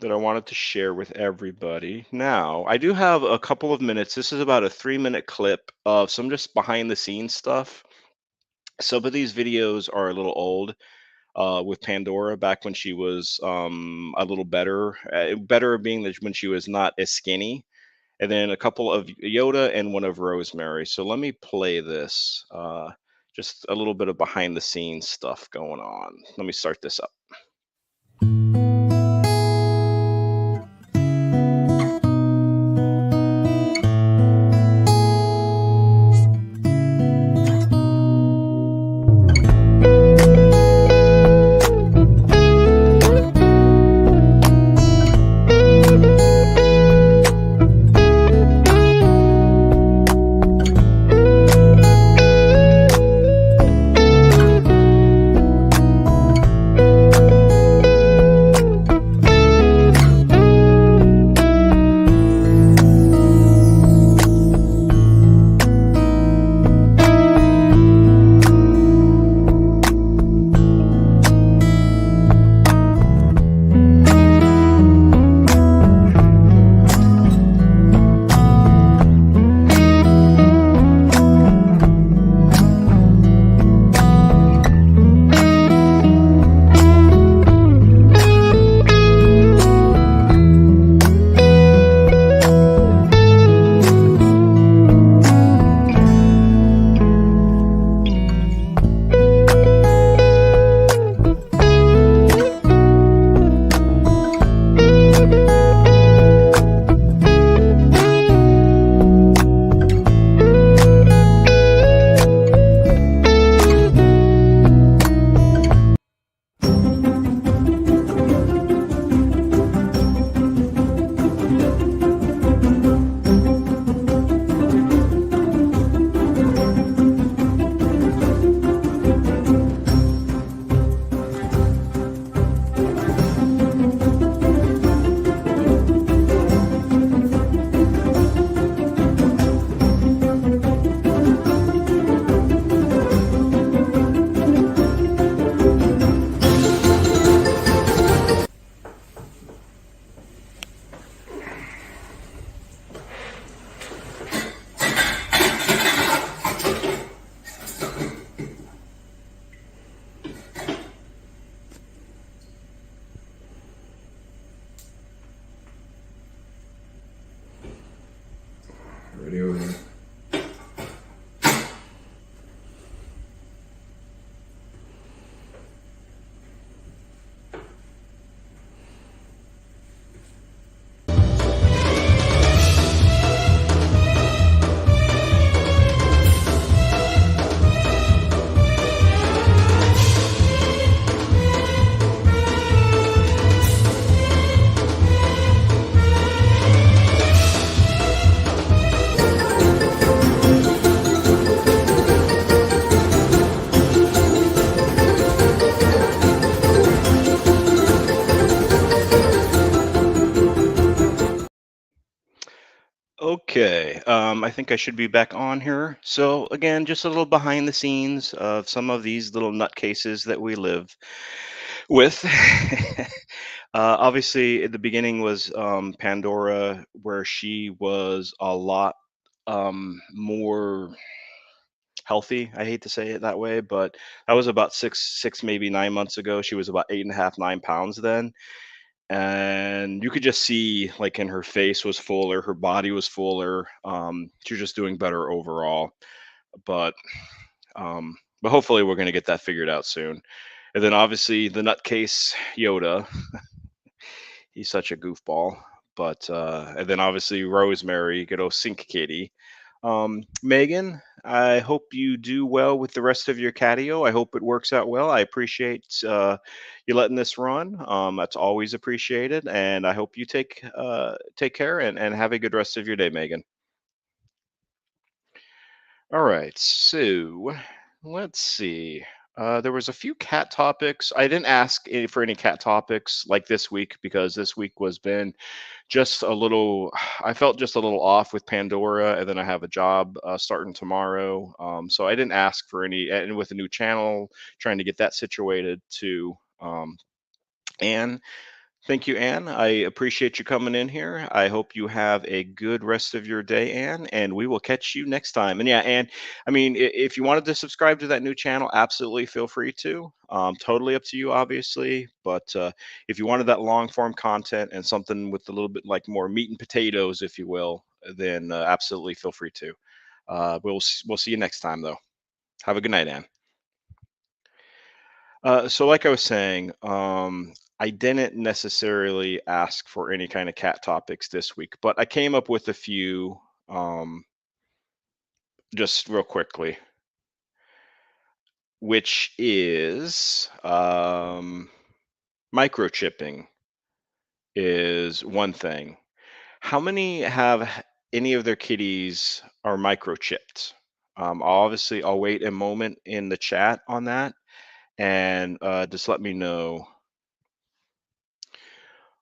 A: that I wanted to share with everybody. Now, I do have a couple of minutes. This is about a 3-minute clip of some just behind the scenes stuff. Some of these videos are a little old, with Pandora back when she was a little better, better being that when she was not as skinny, and then a couple of Yoda and one of Rosemary. So let me play this. Just a little bit of behind the scenes stuff going on. Let me start this up. Okay, I think I should be back on here. So again, just a little behind the scenes of some of these little nutcases that we live with. Obviously, at the beginning was Pandora, where she was a lot more healthy. I hate to say it that way, but that was about maybe 9 months ago. She was about 8.5, 9 pounds then, and you could just see like in her face was fuller, her body was fuller. She was just doing better overall. But hopefully we're gonna get that figured out soon. And then obviously the nutcase Yoda, he's such a goofball. But and then obviously Rosemary, good old Sink Kitty. Megan, I hope you do well with the rest of your catio. I hope it works out well. I appreciate you letting this run. That's always appreciated, and I hope you take care and have a good rest of your day, Megan. All right, so let's see. There was a few cat topics. I didn't ask for any cat topics like this week because this week was been just a little. I felt just a little off with Pandora, and then I have a job starting tomorrow. So I didn't ask for any, and with a new channel, trying to get that situated too. And thank you, Anne. I appreciate you coming in here. I hope you have a good rest of your day, Anne, and we will catch you next time. And yeah, Anne, I mean, if you wanted to subscribe to that new channel, absolutely feel free to. Totally up to you, obviously. But if you wanted that long form content and something with a little bit like more meat and potatoes, if you will, then absolutely feel free to. We'll see you next time, though. Have a good night, Anne. So like I was saying, I didn't necessarily ask for any kind of cat topics this week, but I came up with a few just real quickly, which is microchipping is one thing. How many have any of their kitties are microchipped? Obviously, I'll wait a moment in the chat on that, and just let me know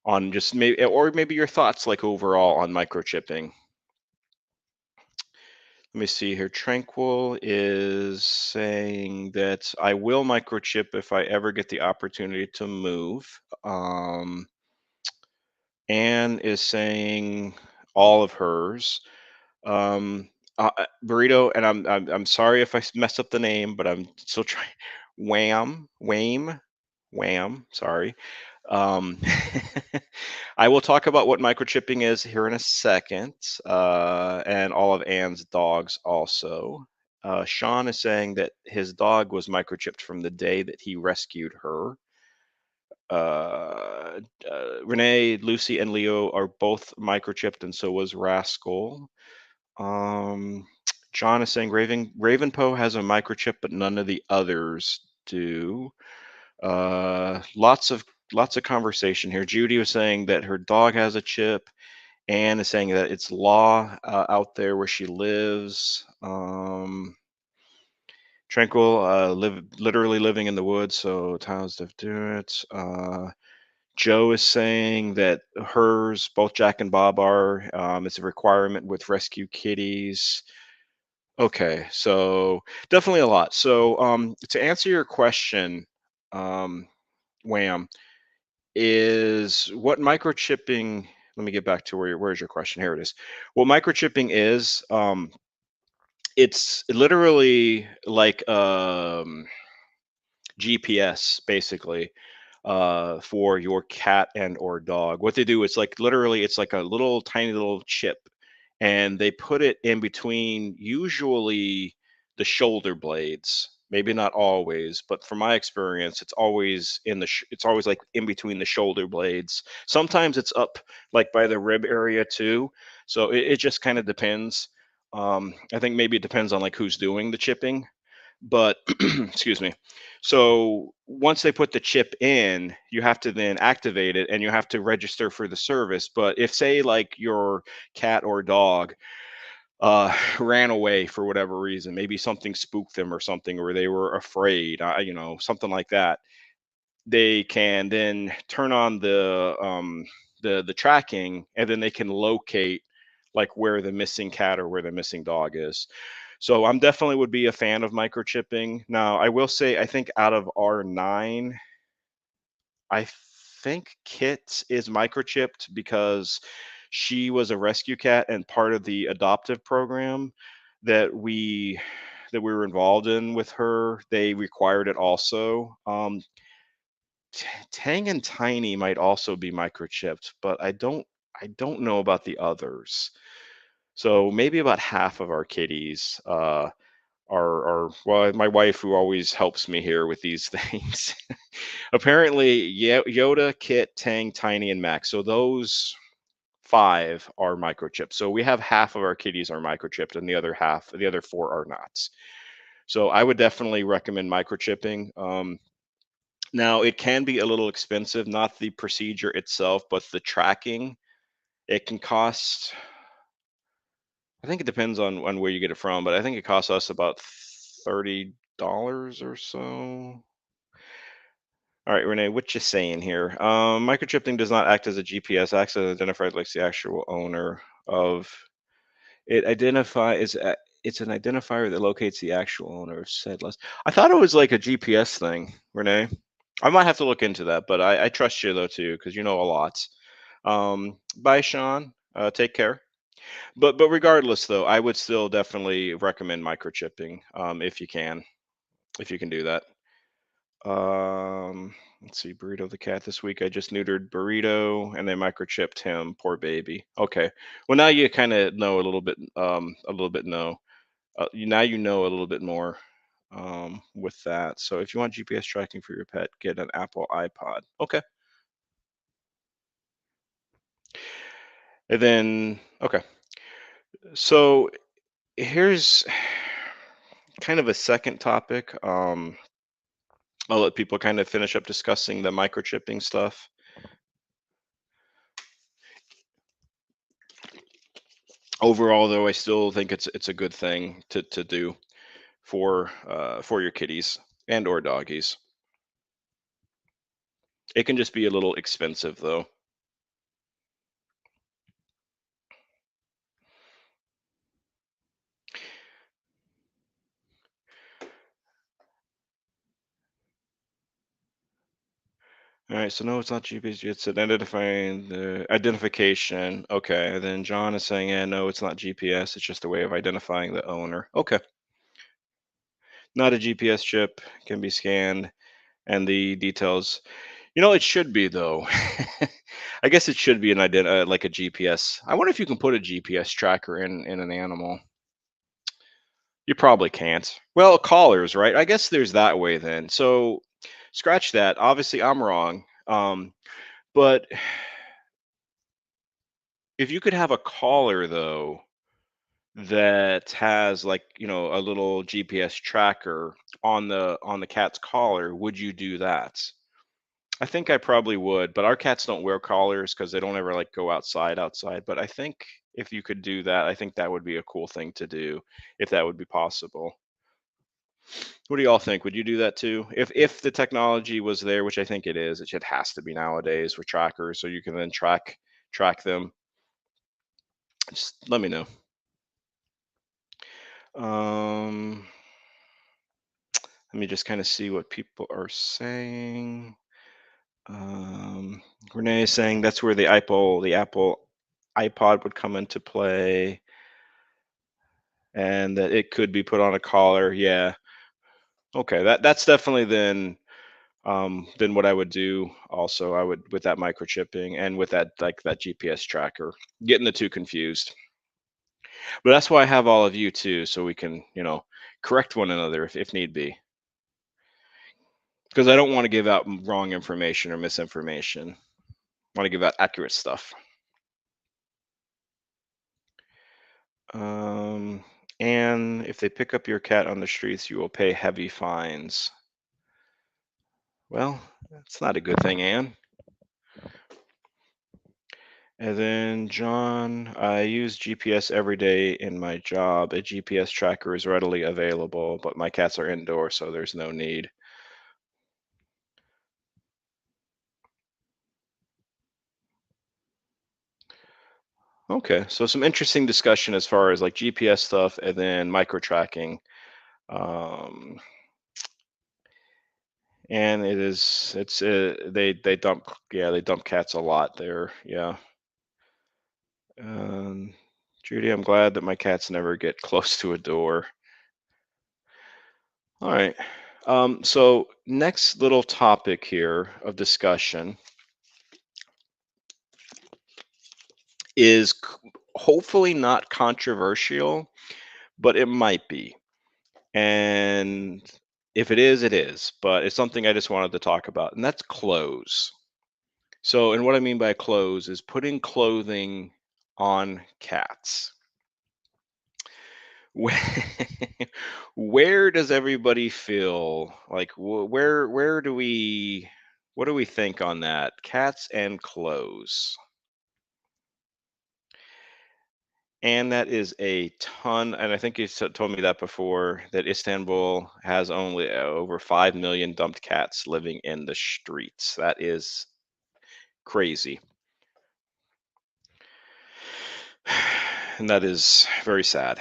A: on just maybe or maybe your thoughts like overall on microchipping. Let me see here. Tranquil is saying that I will microchip if I ever get the opportunity to move. Anne is saying all of hers. Burrito, and I'm sorry if I messed up the name, but I'm still trying. Wham. Sorry. Um, I will talk about what microchipping is here in a second, and all of Anne's dogs also. Sean is saying that his dog was microchipped from the day that he rescued her. Renee, Lucy, and Leo are both microchipped, and so was Rascal. Um, John is saying Ravenpo has a microchip, but none of the others do. Lots of conversation here. Judy was saying that her dog has a chip. Anne is saying that it's law out there where she lives. Tranquil, literally living in the woods, so towns to do it. Joe is saying that hers, both Jack and Bob are. It's a requirement with rescue kitties. Okay, so definitely a lot. So to answer your question, um, Wham, is what microchipping. Let me get back to where's your question? Here it is. What microchipping is, it's literally like GPS basically for your cat and or dog. What they do is like literally it's like a little tiny little chip, and they put it in between usually the shoulder blades. Maybe not always, but from my experience, it's always it's always like in between the shoulder blades. Sometimes it's up like by the rib area too. So it just kind of depends. I think maybe it depends on like who's doing the chipping, but excuse me. So once they put the chip in, you have to then activate it and you have to register for the service. But if say like your cat or dog ran away for whatever reason, maybe something spooked them or something, or they were afraid, something like that, they can then turn on the tracking, and then they can locate like where the missing cat or where the missing dog is. So I'm definitely would be a fan of microchipping. Now, I will say I think out of our 9, I think Kit is microchipped because she was a rescue cat and part of the adoptive program that we were involved in with her. They required it also. Tang and Tiny might also be microchipped, but I don't know about the others. So maybe about half of our kitties are well, my wife who always helps me here with these things. Apparently, Yoda, Kit, Tang, Tiny, and Max. So those 5 are microchipped. So we have half of our kitties are microchipped, and the other 4 are not. So I would definitely recommend microchipping. Now it can be a little expensive, not the procedure itself, but the tracking. It can cost. I think it depends on where you get it from, but I think it costs us about $30 or so. All right, Renee, what you saying here? Microchipping does not act as a GPS. Acts as identified like the actual owner of it. It's an identifier that locates the actual owner of said list. I thought it was like a GPS thing, Renee. I might have to look into that, but I trust you though too because you know a lot. Bye, Sean. Take care. But regardless, though, I would still definitely recommend microchipping if you can do that. Let's see, Burrito the cat this week. I just neutered Burrito and they microchipped him. Poor baby. Okay. Well, now you kind of know a little bit know. Now you know a little bit more with that. So if you want GPS tracking for your pet, get an Apple iPod. Okay. And then okay. So here's kind of a second topic. I'll let people kind of finish up discussing the microchipping stuff. Overall, though, I still think it's a good thing to do for your kitties and or doggies. It can just be a little expensive, though. All right, so no, it's not GPS. It's an identifying the identification. Okay, and then John is saying, yeah, no, it's not GPS. It's just a way of identifying the owner. Okay, not a GPS chip can be scanned, and the details. It should be though. I guess it should be like a GPS. I wonder if you can put a GPS tracker in an animal. You probably can't. Well, collars, right? I guess there's that way then. So scratch that. Obviously, I'm wrong. But if you could have a collar though that has like a little GPS tracker on the cat's collar, would you do that? I think I probably would, but our cats don't wear collars because they don't ever like go outside. But I think if you could do that, I think that would be a cool thing to do if that would be possible. What do y'all think? Would you do that too? If the technology was there, which I think it has to be nowadays with trackers, so you can then track them. Just let me know. Um, Let me just kind of see what people are saying. Um, Renee is saying that's where the Apple iPod would come into play, and that it could be put on a collar. Yeah. Okay. That's definitely then what I would do. Also, I would with that microchipping and with that like that GPS tracker, getting the two confused. But that's why I have all of you too, so we can correct one another if need be, because I don't want to give out wrong information or misinformation. I want to give out accurate stuff. Um, and if they pick up your cat on the streets, you will pay heavy fines. Well, that's not a good thing, Anne. And then John, I use GPS every day in my job. A GPS tracker is readily available, but my cats are indoors, so there's no need. Okay, so some interesting discussion as far as like GPS stuff and then micro tracking. Um, and they dump, yeah, they dump cats a lot there. Yeah. Um, Judy, I'm glad that my cats never get close to a door. All right. So next little topic here of discussion is hopefully not controversial, but it might be. And if it is, it is. But it's something I just wanted to talk about, and that's clothes. So, and what I mean by clothes is putting clothing on cats. Where, where does everybody feel like where do we what do we think on that? Cats and clothes. And that is a ton, and I think you told me that before, that Istanbul has only over 5 million dumped cats living in the streets. That is crazy. And that is very sad.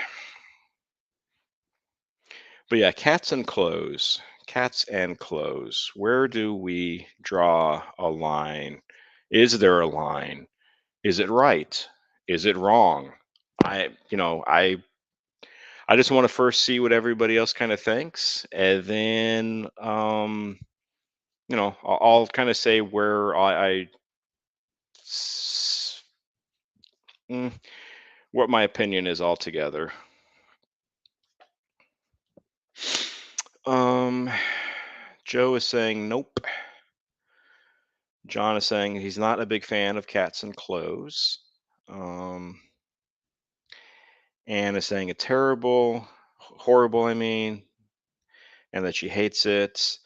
A: But yeah, cats and clothes. Cats and clothes. Where do we draw a line? Is there a line? Is it right? Is it wrong? I just want to first see what everybody else kind of thinks, and then I'll kind of say where s- mm, what my opinion is altogether. Um, Joe is saying nope. John is saying he's not a big fan of cats and clothes. Um, Anne is saying it's terrible, horrible. I mean, and that she hates it.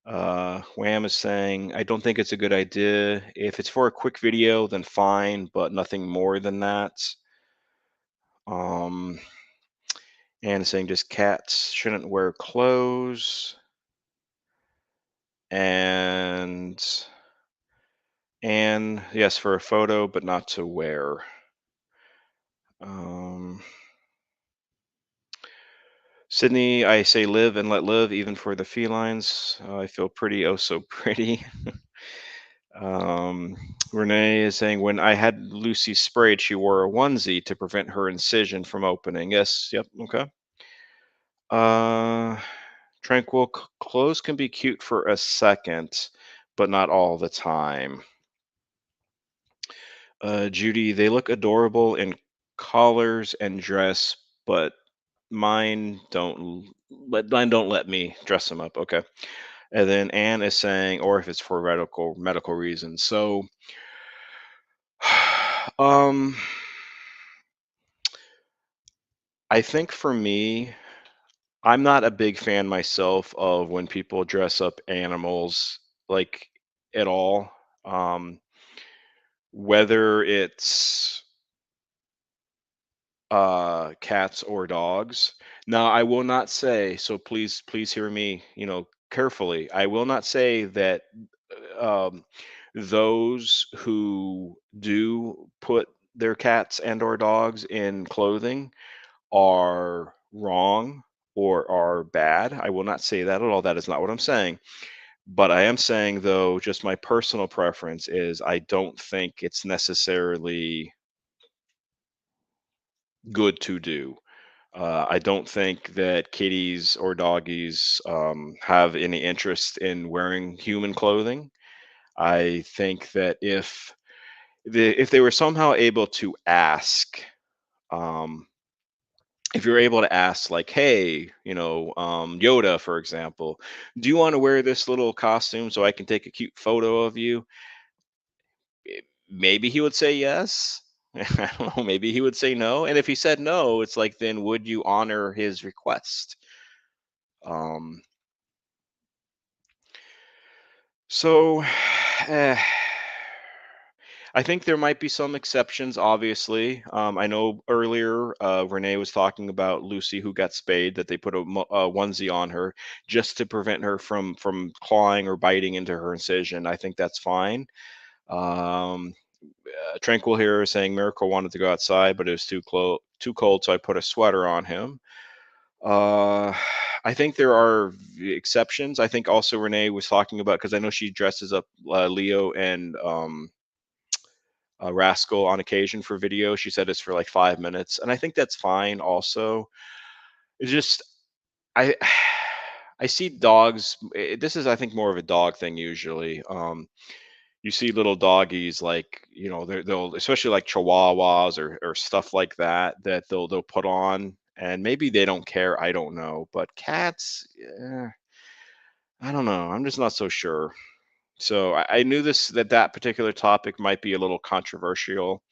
A: Wham is saying, I don't think it's a good idea. If it's for a quick video, then fine, but nothing more than that. Um, and is saying just cats shouldn't wear clothes. And yes, for a photo, but not to wear. Um, Sydney, I say live and let live, even for the felines. I feel pretty, oh so pretty. Um, Renee is saying, when I had Lucy sprayed, she wore a onesie to prevent her incision from opening. Yes, yep, okay. Uh, Tranquil, clothes can be cute for a second, but not all the time. Judy, they look adorable in collars and dress, but mine don't let me dress them up. Okay. And then Anne is saying, or if it's for medical reasons. So, um, I think for me, I'm not a big fan myself of when people dress up animals like at all. Um, whether it's cats or dogs. Now, I will not say, so please hear me, carefully. I will not say that um those who do put their cats and or dogs in clothing are wrong or are bad. I will not say that at all. That is not what I'm saying. But I am saying, though, just my personal preference is I don't think it's necessarily good to do. I don't think that kitties or doggies have any interest in wearing human clothing. I think that if they were somehow able to ask, um, if you're able to ask, like, hey, Yoda, for example, do you want to wear this little costume so I can take a cute photo of you? Maybe he would say yes. I don't know. Maybe he would say no. And if he said no, it's like, then would you honor his request? Um, so, eh, I think there might be some exceptions, obviously. I know earlier Renee was talking about Lucy who got spayed, that they put a onesie on her just to prevent her from clawing or biting into her incision. I think that's fine. Um, Tranquil here is saying Miracle wanted to go outside, but it was too cold, so I put a sweater on him. Uh, I think there are exceptions. I think also Renee was talking about, because I know she dresses up Leo and Rascal on occasion for video. She said it's for like 5 minutes, and I think that's fine. Also, it's just I I see dogs. This is, I think, more of a dog thing usually. You see little doggies like, they'll, especially like chihuahuas or stuff like that, that they'll put on, and maybe they don't care, I don't know, but cats, I don't know, I'm just not so sure. So I knew that particular topic might be a little controversial.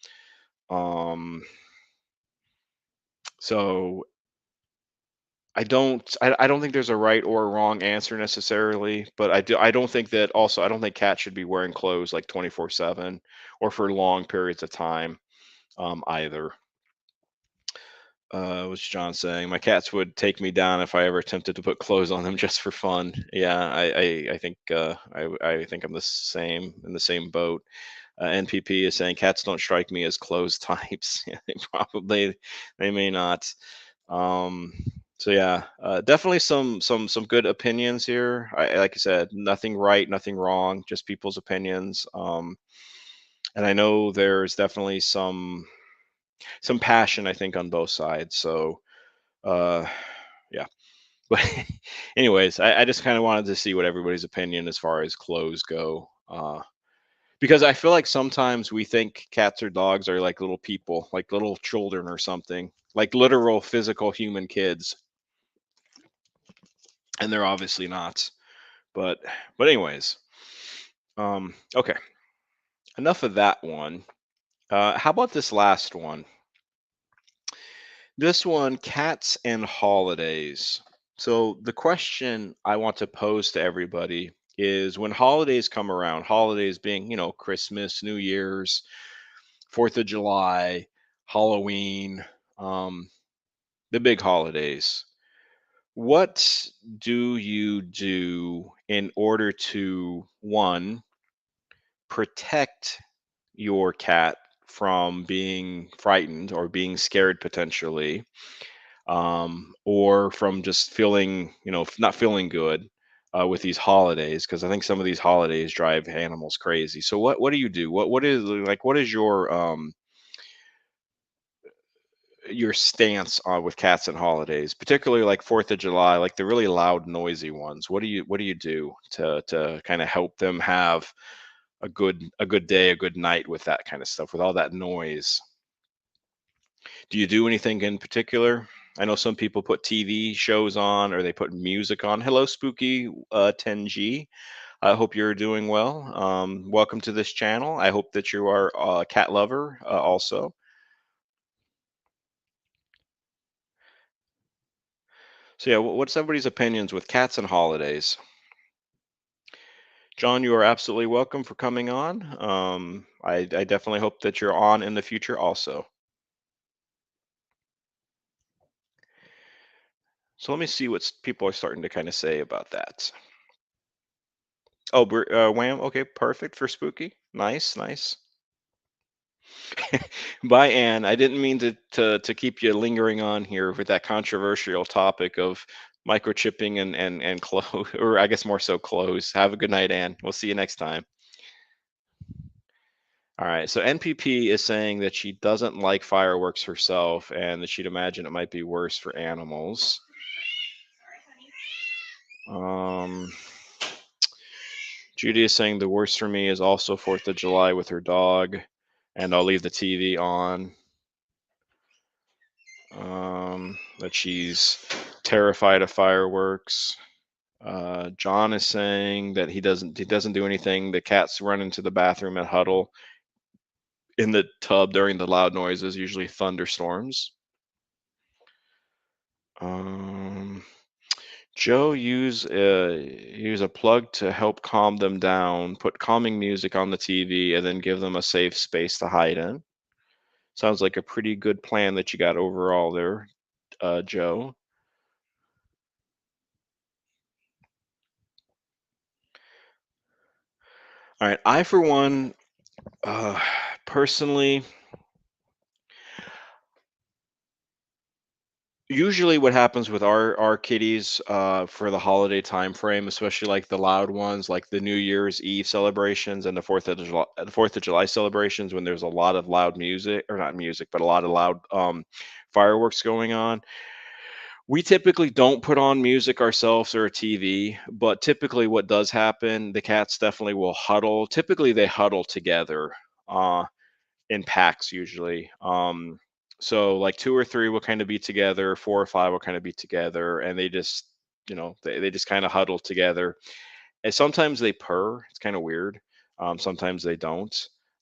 A: um so I don't think there's a right or a wrong answer necessarily, but I don't think that, also I don't think cats should be wearing clothes like 24/7 or for long periods of time, either. What's John saying? My cats would take me down if I ever attempted to put clothes on them just for fun. Yeah, I think I think I'm the same, in the same boat. NPP is saying cats don't strike me as clothes types. Yeah, they may not. Um, so yeah, definitely some good opinions here. Like I said, nothing right, nothing wrong, just people's opinions. And I know there's definitely some passion, I think, on both sides. So uh, yeah. But anyways, I just kind of wanted to see what everybody's opinion as far as clothes go. Because I feel like sometimes we think cats or dogs are like little people, like little children or something, like literal physical human kids, and they're obviously not. But anyways, okay, enough of that one. How about this last one? This one, cats and holidays. So the question I want to pose to everybody is, when holidays come around, holidays being, Christmas, New Year's, 4th of July, Halloween, um, the big holidays. What do you do in order to, one, protect your cat from being frightened or being scared potentially, or from just feeling, not feeling good with these holidays? Because I think some of these holidays drive animals crazy. So what do you do? What is your stance on with cats and holidays, particularly like 4th of July, like the really loud, noisy ones? What do you do to kind of help them have a good day, a good night with that kind of stuff, with all that noise? Do you do anything in particular? I know some people put TV shows on, or they put music on. Hello, Spooky 10G. I hope you're doing well. Welcome to this channel. I hope that you are a cat lover also. So yeah, what's everybody's opinions with cats and holidays? John, you are absolutely welcome for coming on. I definitely hope that you're on in the future also. So let me see what people are starting to kind of say about that. Oh, Wham. Okay, perfect for Spooky. Nice, nice. Bye, Anne. I didn't mean to keep you lingering on here with that controversial topic of microchipping and clothes, or I guess more so clothes. Have a good night, Anne. We'll see you next time. All right. So NPP is saying that she doesn't like fireworks herself, and that she'd imagine it might be worse for animals. Um, Judy is saying the worst for me is also 4th of July with her dog, and I'll leave the TV on. That she's terrified of fireworks. John is saying that he doesn't do anything. The cats run into the bathroom and huddle in the tub during the loud noises, usually thunderstorms. Um, Joe, use a plug to help calm them down. Put calming music on the TV, and then give them a safe space to hide in. Sounds like a pretty good plan that you got overall there, Joe. All right, I for one, uh, Personally, usually what happens with our kitties for the holiday time frame, especially like the loud ones, like the New Year's Eve celebrations and the Fourth of July celebrations, when there's a lot of loud music, or not music, but a lot of loud fireworks going on. We typically don't put on music ourselves or a TV, but typically what does happen, the cats definitely will huddle. Typically they huddle together. In packs usually. So like two or three will kind of be together, four or five will kind of be together, and they just, they just kind of huddle together. And sometimes they purr. It's kind of weird. Sometimes they don't.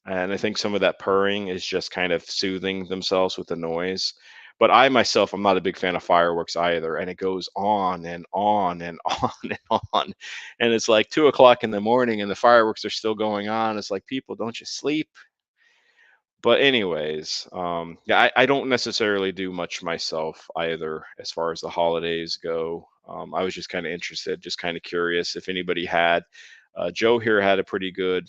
A: And I think some of that purring is just kind of soothing themselves with the noise. But I myself, I'm not a big fan of fireworks either. And it goes on and on and on and on. And it's like 2 o'clock in the morning and the fireworks are still going on. It's like, people, don't you sleep? But anyways, yeah, I don't necessarily do much myself either as far as the holidays go. I was just kind of interested, just kind of curious if anybody had. Joe here had a pretty good,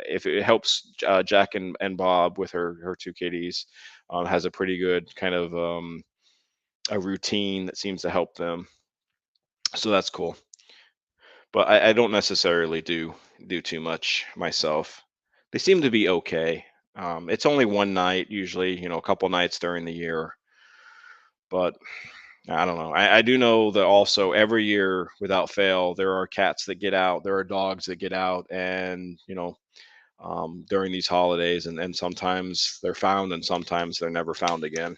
A: if it helps Jack and Bob with her two kitties, has a pretty good kind of a routine that seems to help them. So that's cool. But I don't necessarily do too much myself. They seem to be okay. It's only one night usually, a couple nights during the year, but I don't know. I do know that also every year without fail, there are cats that get out, there are dogs that get out, and during these holidays, and sometimes they're found, and sometimes they're never found again.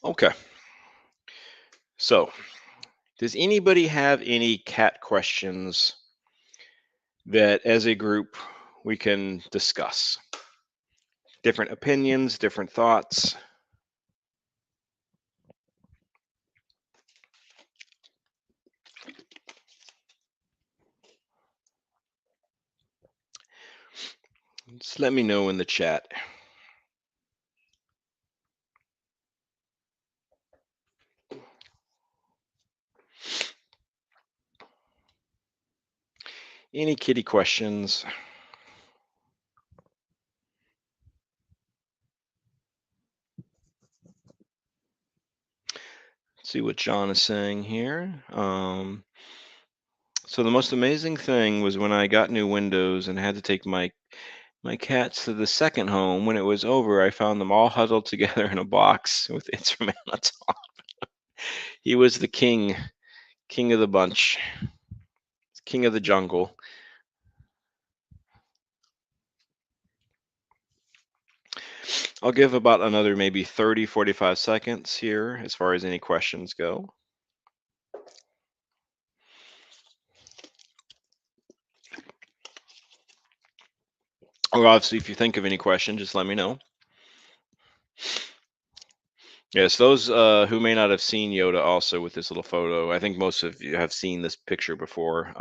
A: Okay, so does anybody have any cat questions that, as a group, we can discuss? Different opinions, different thoughts. Just let me know in the chat. Any kitty questions? Let's see what John is saying here. So the most amazing thing was when I got new windows and had to take my cats to the second home. When it was over, I found them all huddled together in a box with Instrument on top. He was the king of the bunch, king of the jungle. I'll give about another maybe 30, 45 seconds here as far as any questions go. Or obviously, if you think of any question, just let me know. Yes, those who may not have seen Yoda also with this little photo, I think most of you have seen this picture before.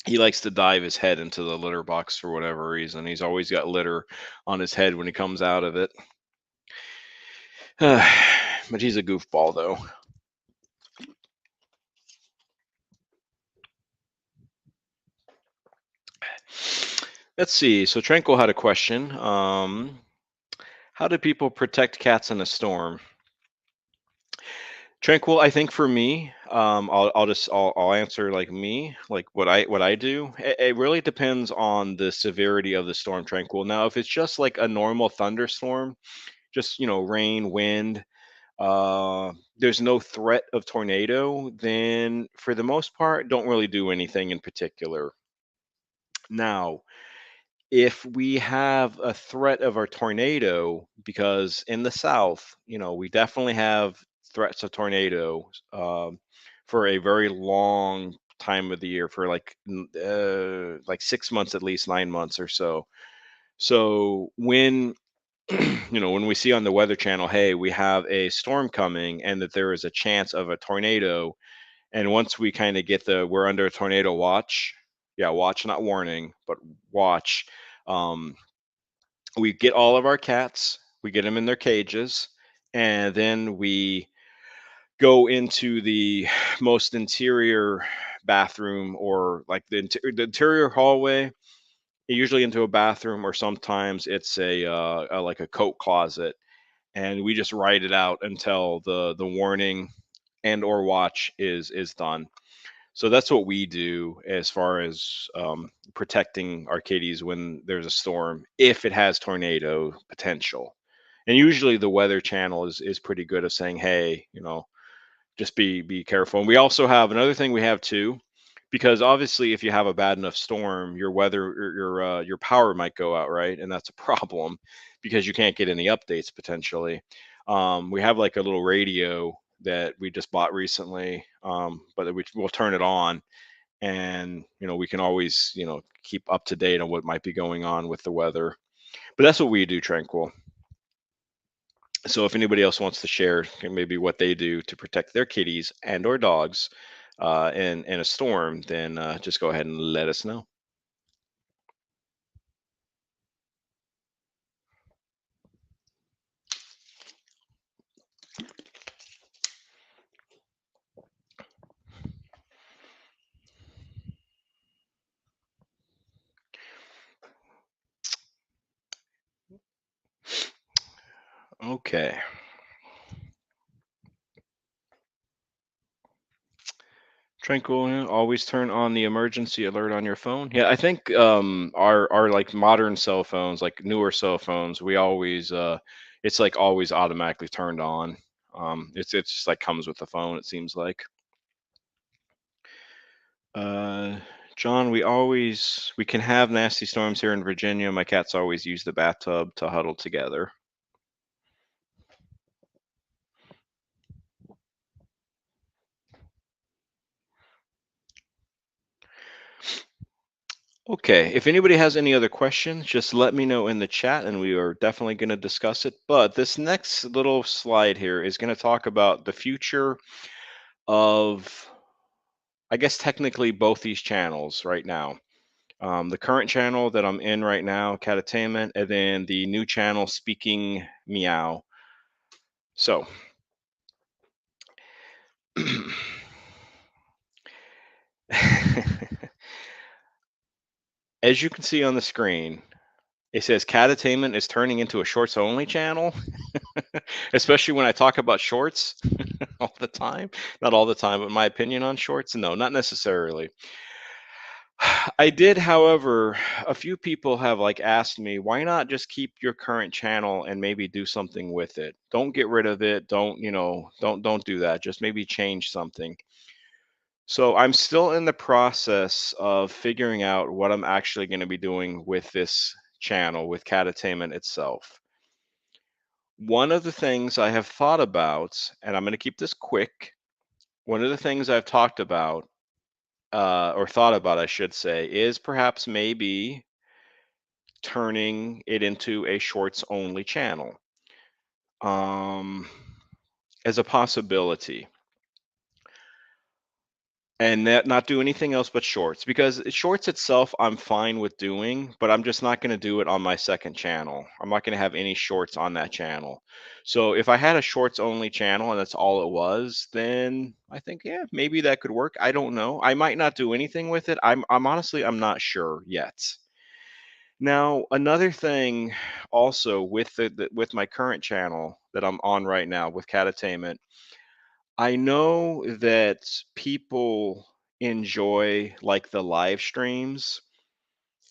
A: He likes to dive his head into the litter box for whatever reason. He's always got litter on his head when he comes out of it. But he's a goofball, though. Let's see. So Tranquil had a question. How do people protect cats in a storm? Tranquil, I think for me, I'll answer like me, like what I do. It really depends on the severity of the storm, Tranquil. Now, if it's just like a normal thunderstorm, just rain, wind, there's no threat of tornado, then for the most part, don't really do anything in particular. Now, if we have a threat of a tornado, because in the South, we definitely have threats of tornado for a very long time of the year, for like 6 months at least, 9 months or so. So when when we see on the Weather Channel, hey, we have a storm coming, and that there is a chance of a tornado, and once we kind of get we're under a tornado watch, yeah, watch, not warning, but watch. Um, we get all of our cats, we get them in their cages, and then we go into the most interior bathroom or like the interior hallway, usually into a bathroom, or sometimes it's like a coat closet, and we just write it out until the warning and or watch is done. So that's what we do as far as protecting our kitties when there's a storm, if it has tornado potential. And usually the Weather Channel is pretty good at saying, hey, just be careful. And we also have another thing we have too, because obviously if you have a bad enough storm, your weather or your power might go out, right? And that's a problem because you can't get any updates potentially. We have like a little radio that we just bought recently, but we'll turn it on, and we can always keep up to date on what might be going on with the weather. But that's what we do, Tranquil. So if anybody else wants to share maybe what they do to protect their kitties and or dogs in a storm, then just go ahead and let us know. Okay. Tranquil, yeah, always turn on the emergency alert on your phone. Yeah, I think our like modern cell phones, like newer cell phones, we always it's like always automatically turned on. It's just like comes with the phone, it seems like. Uh John, we can have nasty storms here in Virginia. My cats always use the bathtub to huddle together. Okay, if anybody has any other questions, just let me know in the chat and we are definitely going to discuss it. But this next little slide here is going to talk about the future of, I guess, technically both these channels right now. The current channel that I'm in right now, Catatainment, and then the new channel, Speaking Meow. So, as you can see on the screen, it says Catatainment is turning into a shorts only channel, especially when I talk about shorts all the time. Not all the time, but my opinion on shorts, no, not necessarily. I did, however, a few people have like asked me, why not just keep your current channel and maybe do something with it? Don't get rid of it. Don't do that. Just maybe change something. So I'm still in the process of figuring out what I'm actually going to be doing with this channel, with Catatainment itself. One of the things I have thought about, and I'm going to keep this quick, one of the things I've talked about, or thought about, I should say, is perhaps maybe turning it into a shorts only channel, um, as a possibility, and that not do anything else but shorts, because shorts itself I'm fine with doing, but I'm just not going to do it on my second channel. I'm not going to have any shorts on that channel. So if I had a shorts only channel and that's all it was, then I think, yeah, maybe that could work. I don't know. I might not do anything with it. I'm honestly I'm not sure yet. Now, another thing also with with my current channel that I'm on right now with Catatainment, I know that people enjoy like the live streams.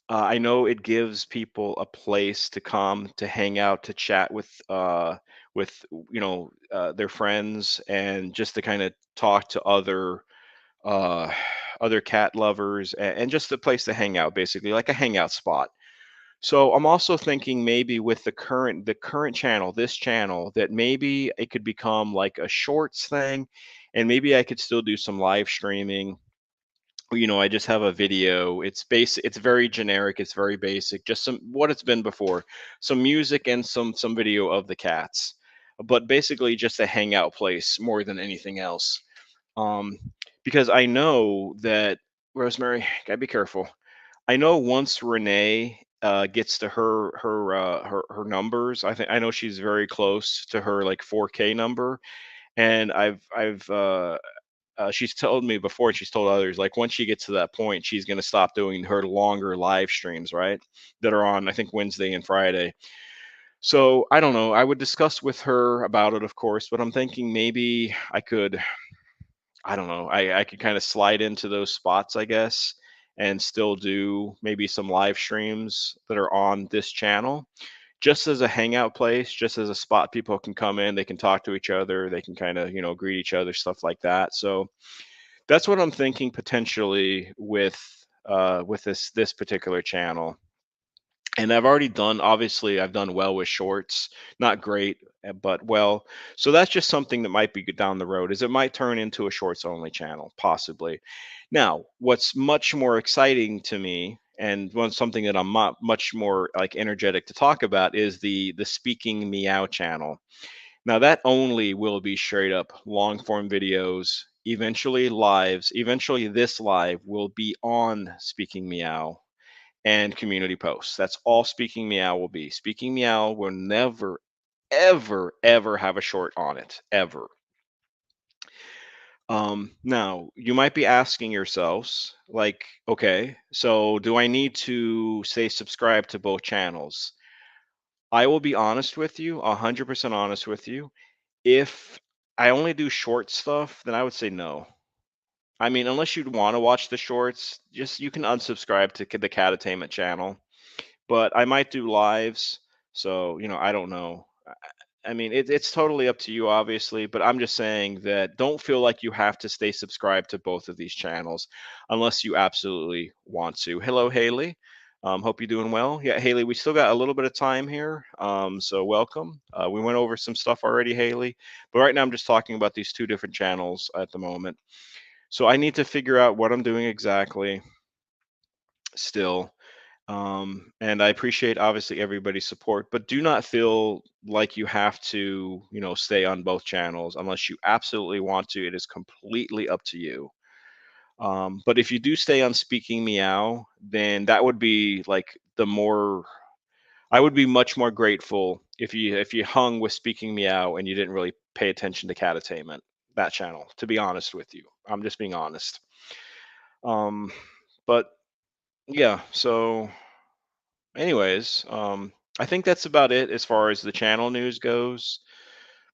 A: I know it gives people a place to come to hang out, to chat with their friends, and just to kind of talk to uh other cat lovers, and just a place to hang out, basically like a hangout spot. So I'm also thinking maybe with the current channel, this channel, that maybe it could become like a shorts thing, and maybe I could still do some live streaming. I just have a video. It's very generic, it's very basic, just some what it's been before. Some music and some video of the cats. But basically just a hangout place more than anything else. Um because I know that Rosemary, gotta be careful. I know once Renee gets to her numbers, I know she's very close to her like 4K number, and I've she's told me before, she's told others, like once she gets to that point, she's going to stop doing her longer live streams, right? That are on, I think, Wednesday and Friday. So I don't know. I would discuss with her about it, of course, but I'm thinking maybe I could, I don't know, I could kind of slide into those spots, I guess, and still do maybe some live streams that are on this channel just as a hangout place, just as a spot people can come in, they can talk to each other, they can kind of, greet each other, stuff like that. So that's what I'm thinking potentially with this particular channel. And I've already done, obviously I've done well with shorts, not great, but well. So that's just something that might be down the road, is it might turn into a shorts only channel, possibly. Now, what's much more exciting to me, and something that I'm much more like energetic to talk about, is the Speaking Meow channel. Now that only will be straight up long form videos, eventually lives. Eventually this live will be on Speaking Meow and community posts. That's all Speaking Meow will be. Speaking Meow will never, ever, ever have a short on it, ever. Now you might be asking yourselves, like, okay, so do I need to stay subscribed to both channels? I will be honest with you, 100% honest with you. If I only do short stuff, then I would say no. I mean, unless you'd want to watch the shorts, just you can unsubscribe to the Catattainment channel. But I might do lives, so I don't know. I mean, it's totally up to you, obviously, but I'm just saying that don't feel like you have to stay subscribed to both of these channels unless you absolutely want to. Hello, Haley. Hope you're doing well. Yeah, Haley, we still got a little bit of time here, so welcome. We went over some stuff already, Haley, but right now I'm just talking about these two different channels at the moment. So I need to figure out what I'm doing exactly still. And I appreciate obviously everybody's support, but do not feel like you have to, stay on both channels unless you absolutely want to. It is completely up to you. But if you do stay on Speaking Meow, then that would be like the more. I would be much more grateful if you hung with Speaking Meow and you didn't really pay attention to Catattainment, that channel. To be honest with you, I'm just being honest. Um, but yeah, so anyways, I think that's about it as far as the channel news goes.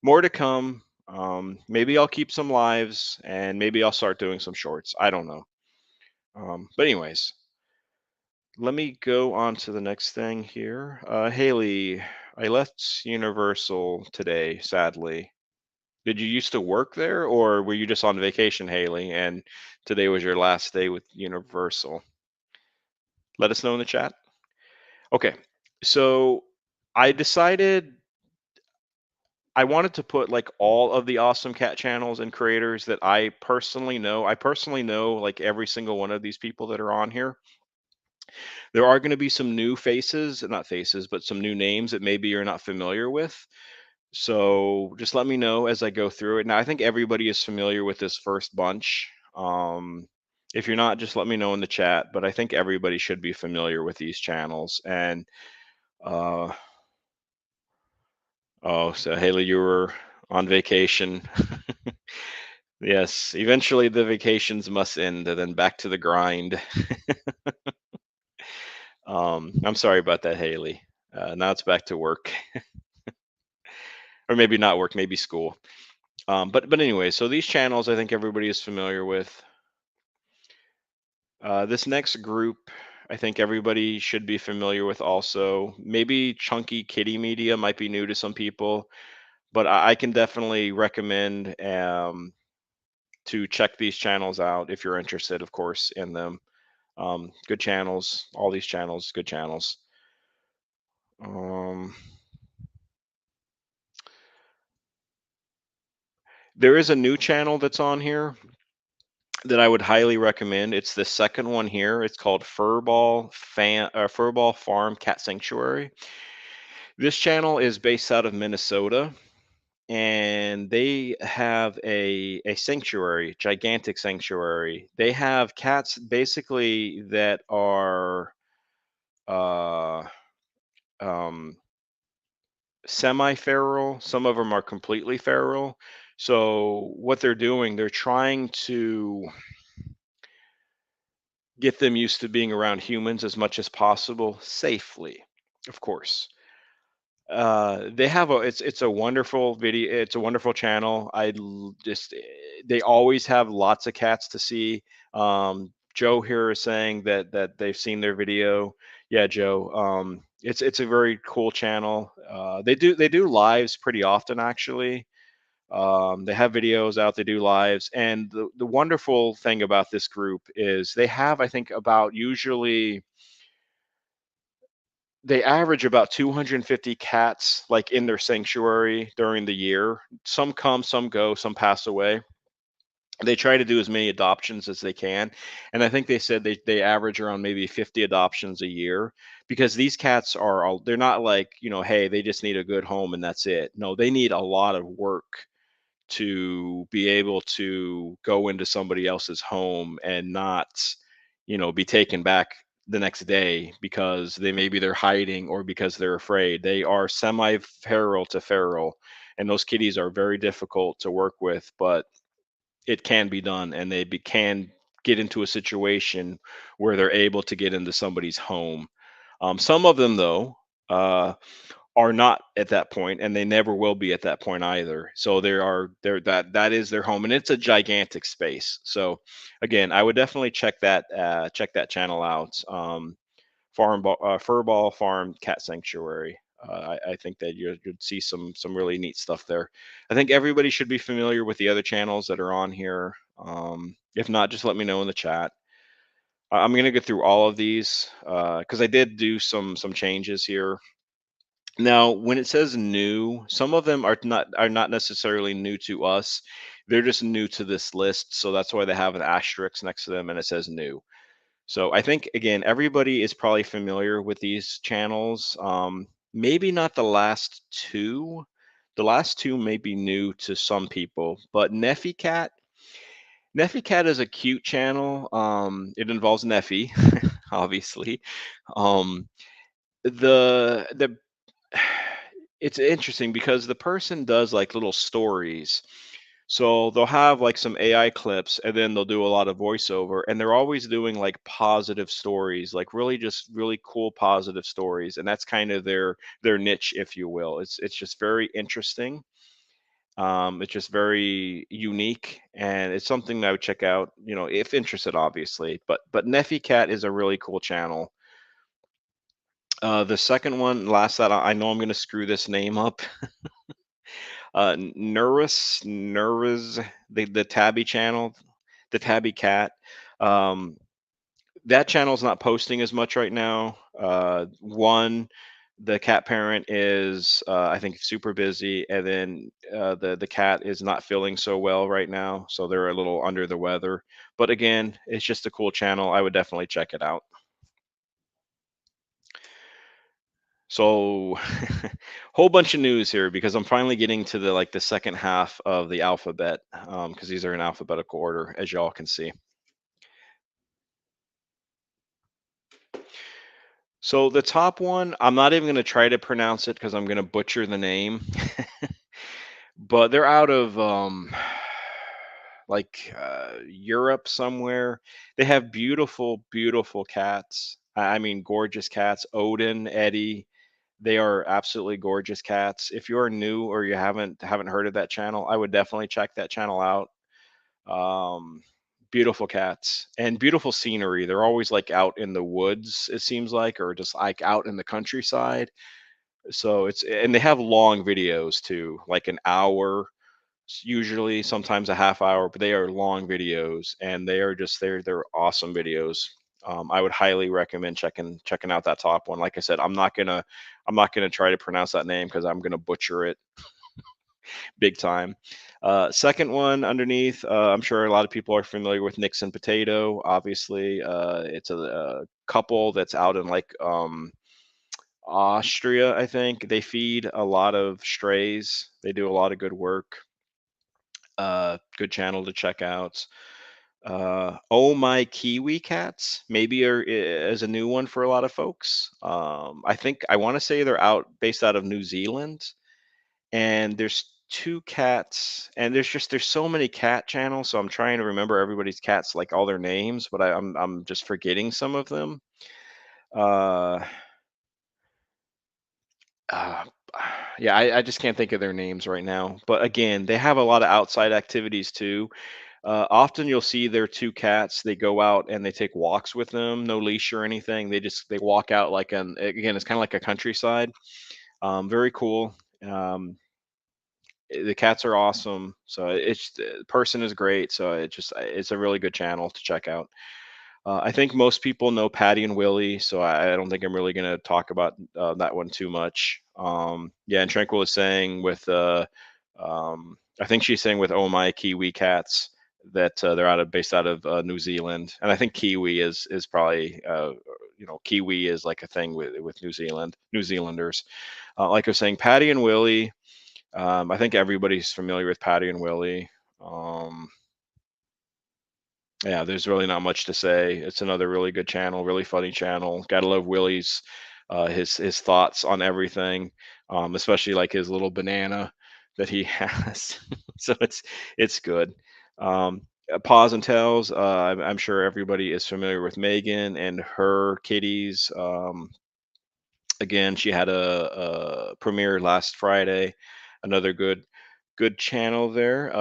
A: More to come. Maybe I'll keep some lives and maybe I'll start doing some shorts. I don't know. But anyways, let me go on to the next thing here. Haley, I left Universal today, sadly. Did you used to work there, or were you just on vacation, Haley, and today was your last day with Universal? Let us know in the chat. Okay, so I decided I wanted to put like all of the awesome cat channels and creators that I personally know. I personally know like every single one of these people that are on here. There are going to be some new faces, not faces, but some new names that maybe you're not familiar with. So just let me know as I go through it. Now, I think everybody is familiar with this first bunch. If you're not, just let me know in the chat. But I think everybody should be familiar with these channels. And uh, oh, so Haley, you were on vacation. Yes, eventually the vacations must end, and then back to the grind. I'm sorry about that, Haley. Now it's back to work, or maybe not work, maybe school. But anyway, so these channels, I think everybody is familiar with. This next group, I think everybody should be familiar with also. Maybe Chunky Kitty Media might be new to some people, but I can definitely recommend to check these channels out if you're interested, of course, in them. Good channels, all these channels, good channels. Um, there is a new channel that's on here that I would highly recommend. It's the second one here. It's called Furball Farm Cat Sanctuary. This channel is based out of Minnesota, and they have a sanctuary, gigantic sanctuary. They have cats basically that are uh, um, semi-feral. Some of them are completely feral. So what they're doing, they're trying to get them used to being around humans as much as possible safely, of course. They have a it's a wonderful video. It's a wonderful channel. They always have lots of cats to see. Joe here is saying that they've seen their video. Yeah, Joe. It's a very cool channel. They do lives pretty often actually. They have videos out. They do lives, and the wonderful thing about this group is they have, I think, about usually they average about 250 cats like in their sanctuary during the year. Some come, some go, some pass away. They try to do as many adoptions as they can. And I think they said they average around maybe 50 adoptions a year because these cats are all, they're not like, hey, they just need a good home and that's it. No, they need a lot of work to be able to go into somebody else's home and not, be taken back the next day because they're hiding or because they're afraid. They are semi-feral to feral, and those kitties are very difficult to work with, but it can be done, and can get into a situation where they're able to get into somebody's home. Some of them, though, uh, are not at that point, and they never will be at that point either. So that is their home, and it's a gigantic space. So again, I would definitely check that channel out. Furball Farm Cat Sanctuary. I think that you'd see some really neat stuff there. I think everybody should be familiar with the other channels that are on here. If not, just let me know in the chat. I'm gonna go through all of these because I did do some changes here. Now, when it says new, some of them are not necessarily new to us. They're just new to this list, so that's why they have an asterisk next to them and it says new. So I think again, everybody is probably familiar with these channels. Maybe not the last two. The last two may be new to some people, but Neffy Cat is a cute channel. It involves Neffy, obviously. Um, the it's interesting because the person does like little stories. So they'll have like some AI clips and then they'll do a lot of voiceover and they're always doing like positive stories, like really just really cool positive stories. And that's kind of their niche, if you will. It's just very interesting. It's just very unique and it's something that I would check out, if interested, obviously. But Neffy Cat is a really cool channel. The second one, last that I know I'm gonna screw this name up. Nurus, the Tabby channel, the Tabby Cat. Um, that channel's not posting as much right now. One, the cat parent is, I think, super busy, and then the cat is not feeling so well right now, so they're a little under the weather. But again, it's just a cool channel. I would definitely check it out. So, whole bunch of news here because I'm finally getting to the second half of the alphabet because these are in alphabetical order, as y'all can see. So the top one, I'm not even going to try to pronounce it because I'm going to butcher the name, but they're out of Europe somewhere. They have beautiful, beautiful cats. I mean, gorgeous cats. Odin, Eddie, they are absolutely gorgeous cats. If you're new or you haven't heard of that channel, I would definitely check that channel out. Um, Beautiful cats and beautiful scenery. They're always like out in the woods, it seems like, or just like out in the countryside. So and they have long videos too, like an hour, usually, sometimes a half hour, but they are long videos and they're awesome videos. I would highly recommend checking out that top one. Like I said, I'm not gonna try to pronounce that name because I'm gonna butcher it big time. Second one underneath, I'm sure a lot of people are familiar with Nixon Potato. Obviously, it's a couple that's out in Austria, I think. They feed a lot of strays. They do a lot of good work. Good channel to check out. Oh My Kiwi Cats, maybe is a new one for a lot of folks. I want to say they're based out of New Zealand, and there's two cats, and there's so many cat channels, so I'm trying to remember everybody's cats, like all their names, but I'm just forgetting some of them. Uh, uh, yeah, I just can't think of their names right now. But again, they have a lot of outside activities too. Often you'll see their two cats. They go out and they take walks with them, no leash or anything. They walk out like an again, it's kind of like a countryside. Very cool. Um, the cats are awesome. So it's the person is great. So it's a really good channel to check out. I think most people know Patty and Willie, so I don't think I'm really going to talk about that one too much. Yeah, and Tranquil is saying I think she's saying with Oh My Kiwi Cats that they're based out of New Zealand, and I think Kiwi is probably Kiwi is like a thing with New Zealanders. Like I was saying, Patty and Willie. I think everybody's familiar with Patty and Willie. Um, yeah, there's really not much to say. It's another really good channel, really funny channel. Gotta love Willie's his thoughts on everything, especially like his little banana that he has. So it's good. Paws and Tails. I'm sure everybody is familiar with Megan and her kitties. Again, she had a premiere last Friday. Another good channel there.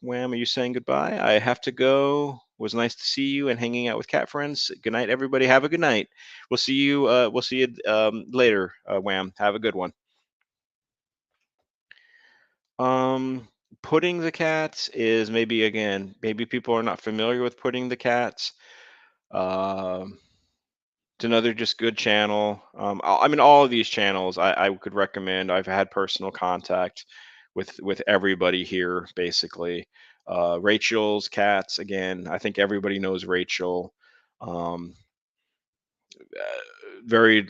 A: Wham, are you saying goodbye? I have to go. Was nice to see you and hanging out with cat friends. Good night, everybody. Have a good night. We'll see you. We'll see you later. Wham. Have a good one. Um, Putting the cats is maybe again. Maybe people are not familiar with putting the cats. Um, it's another just good channel. I mean, all of these channels I could recommend. I've had personal contact with everybody here, basically. Rachel's cats, again, I think everybody knows Rachel. Um, very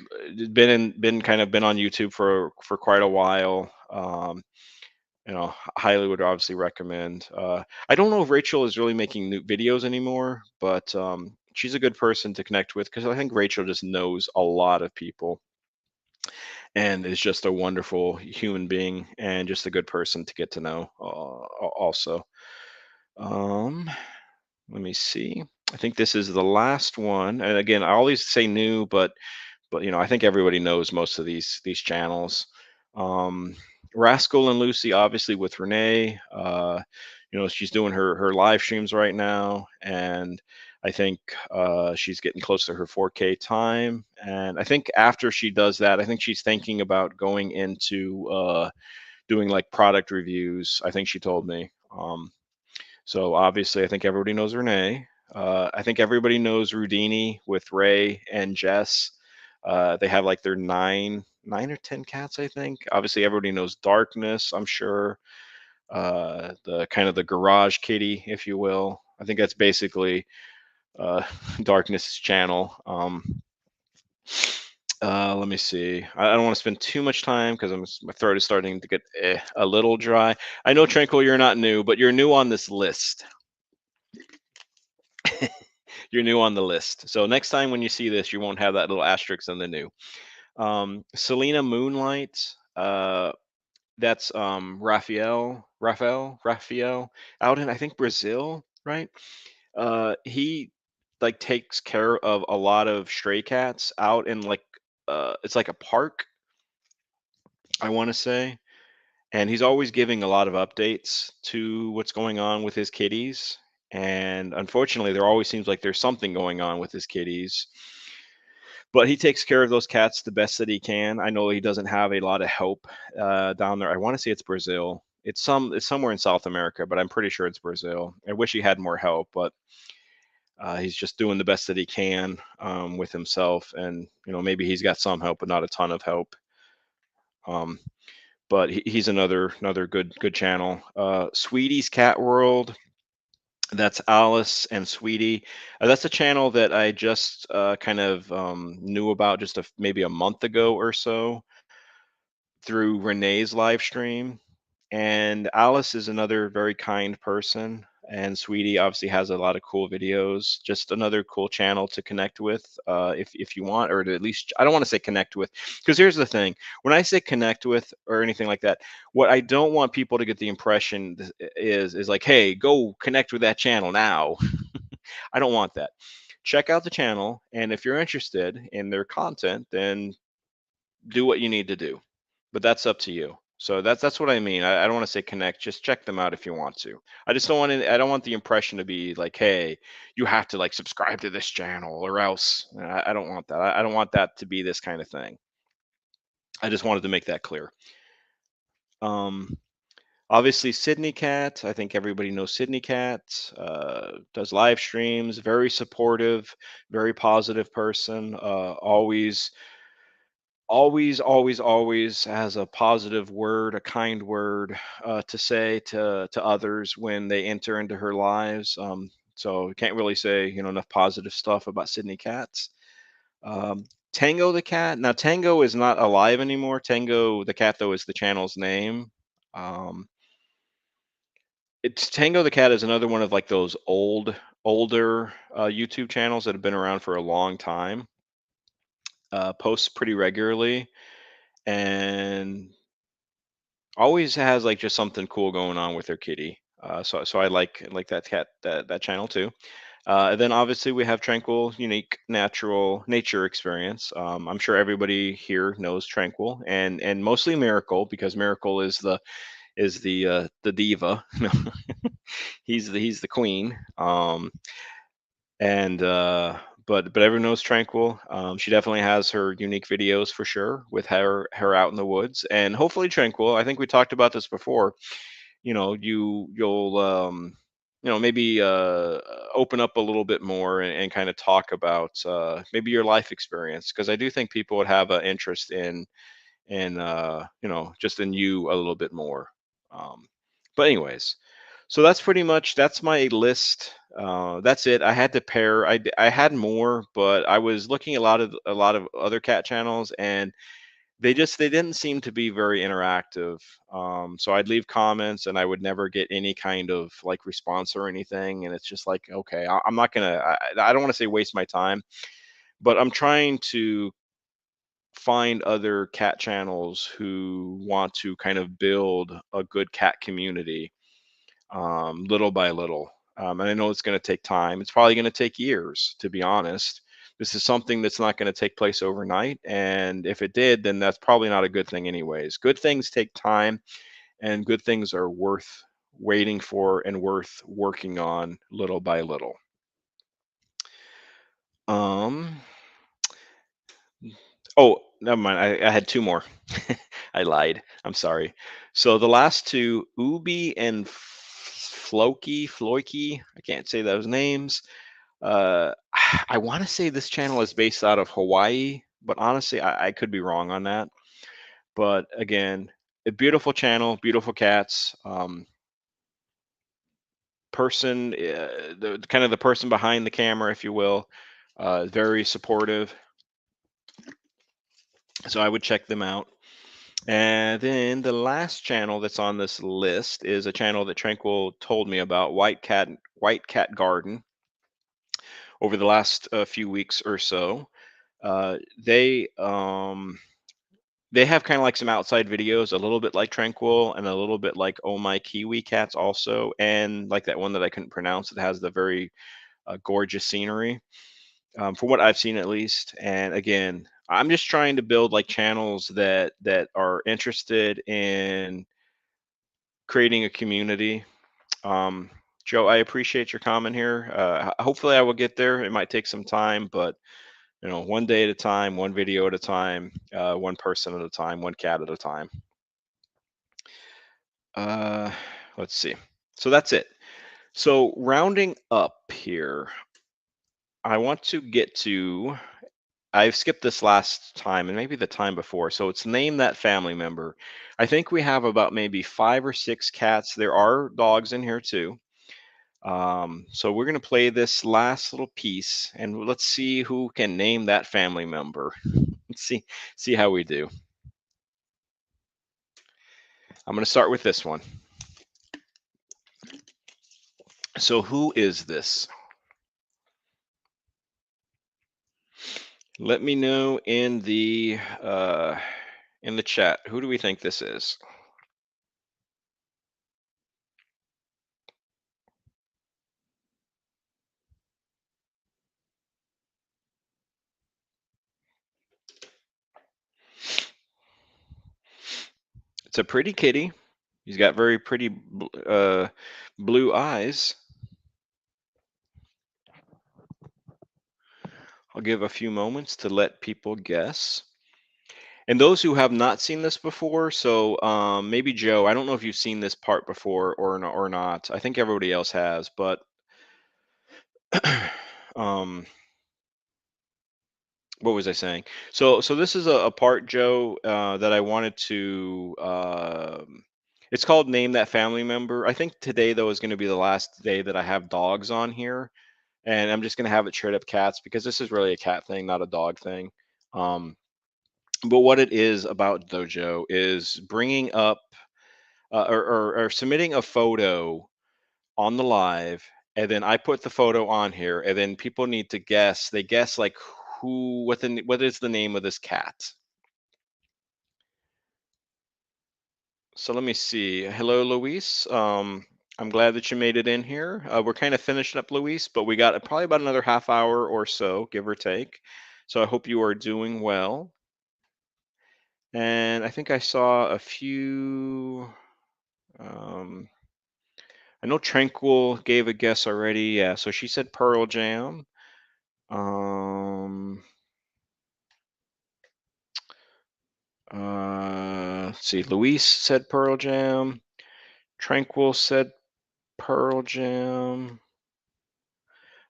A: been kind of been on YouTube for quite a while. Highly would obviously recommend. I don't know if Rachel is really making new videos anymore, but she's a good person to connect with because I think Rachel just knows a lot of people and is just a wonderful human being and just a good person to get to know. Also, um, let me see. I think this is the last one, and again, I always say new, but I think everybody knows most of these channels. Um, Rascal and Lucy, obviously with Renee. She's doing her live streams right now, and I think she's getting close to her 4K time. And I think after she does that, I think she's thinking about going into doing like product reviews. I think she told me. So obviously, I think everybody knows Renee. I think everybody knows Rudini with Ray and Jess. They have like their nine or 10 cats, I think. Obviously, everybody knows Darkness, I'm sure. The kind of the garage kitty, if you will. I think that's basically Darkness's channel. Let me see. I don't want to spend too much time because my throat is starting to get a little dry. I know Tranquil, you're not new, but you're new on this list. You're new on the list. So next time when you see this, you won't have that little asterisk in the new. Selena Moonlight. That's Raphael out in I think Brazil, right? He like takes care of a lot of stray cats out in like it's like a park, I want to say, and he's always giving a lot of updates to what's going on with his kitties. And unfortunately, there always seems like there's something going on with his kitties. But he takes care of those cats the best that he can. I know he doesn't have a lot of help down there. I want to say it's Brazil. It's somewhere in South America, but I'm pretty sure it's Brazil. I wish he had more help, but he's just doing the best that he can with himself. And maybe he's got some help, but not a ton of help. Um, but he's another good channel. Sweetie's Cat World. That's Alice and Sweetie. That's a channel that I just kind of knew about just maybe a month ago or so through Renee's live stream. And Alice is another very kind person. and Sweetie obviously has a lot of cool videos. Just another cool channel to connect with, if you want, or to at least, I don't want to say connect with, because here's the thing: when I say connect with or anything like that, what I don't want people to get the impression is like, hey, go connect with that channel now. I don't want that. Check out the channel, and if you're interested in their content, then do what you need to do, but that's up to you. So that's what I mean. I don't want to say connect. Just check them out if you want to. I just don't want it. I don't want the impression to be like, hey, you have to like subscribe to this channel or else. I don't want that. I don't want that to be this kind of thing. I just wanted to make that clear. Um, Obviously, Sydney Cat. I think everybody knows Sydney Cat. Does live streams. Very supportive. Very positive person. Always has a positive word, a kind word to say to others when they enter into her lives. So can't really say enough positive stuff about Sydney Cats. Um, Tango the cat. Now Tango is not alive anymore. Tango the cat though is the channel's name. Um, it's Tango the cat is another one of like those older YouTube channels that have been around for a long time. Posts pretty regularly and always has like just something cool going on with their kitty. So I like that cat that channel too. And then obviously we have Tranquil, unique natural nature experience. I'm sure everybody here knows Tranquil and mostly Miracle because Miracle is the diva. He's the queen. And but everyone knows Tranquil. She definitely has her unique videos for sure with her out in the woods and hopefully Tranquil. I think we talked about this before. You'll maybe open up a little bit more and kind of talk about maybe your life experience because I do think people would have an interest in just in you a little bit more. um, but anyways, so that's my list. That's it. I had to pair. I had more, but I was looking at a lot of other cat channels, and they didn't seem to be very interactive. So I'd leave comments, and I would never get any kind of like response or anything. And it's just like, okay, I'm not gonna. I don't want to say waste my time, but I'm trying to find other cat channels who want to kind of build a good cat community, little by little. And I know it's going to take time. It's probably going to take years, to be honest. This is something that's not going to take place overnight. And if it did, then that's probably not a good thing, anyways. Good things take time, and good things are worth waiting for and worth working on little by little. Um, oh, never mind. I had two more. I lied. I'm sorry. So the last two, Ubi and Floki, I can't say those names. Uh, I want to say this channel is based out of Hawaii, but honestly, I could be wrong on that. But again, a beautiful channel, beautiful cats. Person, the kind of the person behind the camera, if you will, very supportive. So I would check them out. And then the last channel that's on this list is a channel that Tranquil told me about, White Cat Garden. Over the last few weeks or so, uh, they um, they have kind of like some outside videos, a little bit like Tranquil and a little bit like Oh My Kiwi Cats also, and like that one that I couldn't pronounce that has the very gorgeous scenery, from what I've seen at least. And again, I'm just trying to build like channels that are interested in creating a community. Um, Joe, I appreciate your comment here. Hopefully, I will get there. It might take some time, but one day at a time, one video at a time, one person at a time, one cat at a time. Uh, let's see. So that's it. So rounding up here, I want to get to. I've skipped this last time and maybe the time before. So it's name that family member. I think we have about maybe 5 or 6 cats. There are dogs in here too. So we're gonna play this last little piece, and let's see who can name that family member. Let's see how we do. I'm gonna start with this one. So who is this? Let me know in the chat. Who do we think this is? It's a pretty kitty. He's got very pretty blue eyes. I'll give a few moments to let people guess. And those who have not seen this before, so maybe Joe, I don't know if you've seen this part before or not. I think everybody else has, but um, what was I saying? So this is a part, Joe, that I wanted to. It's called Name That Family Member. I think today though is going to be the last day that I have dogs on here, and I'm just going to have it straight up cats because this is really a cat thing, not a dog thing. Um, but what it is about Dojo is bringing up or submitting a photo on the live, and then I put the photo on here, and then people need to guess. They guess like what is the name of this cat. So let me see. Hello, Luis. I'm glad that you made it in here. We're kind of finishing up, Luis, but we got probably about another half hour or so, give or take. So I hope you are doing well. And I think I saw a few. Um, I know Tranquil gave a guess already. Yeah, so she said Pearl Jam. Um, let's see. Luis said Pearl Jam. Tranquil said Pearl Jam.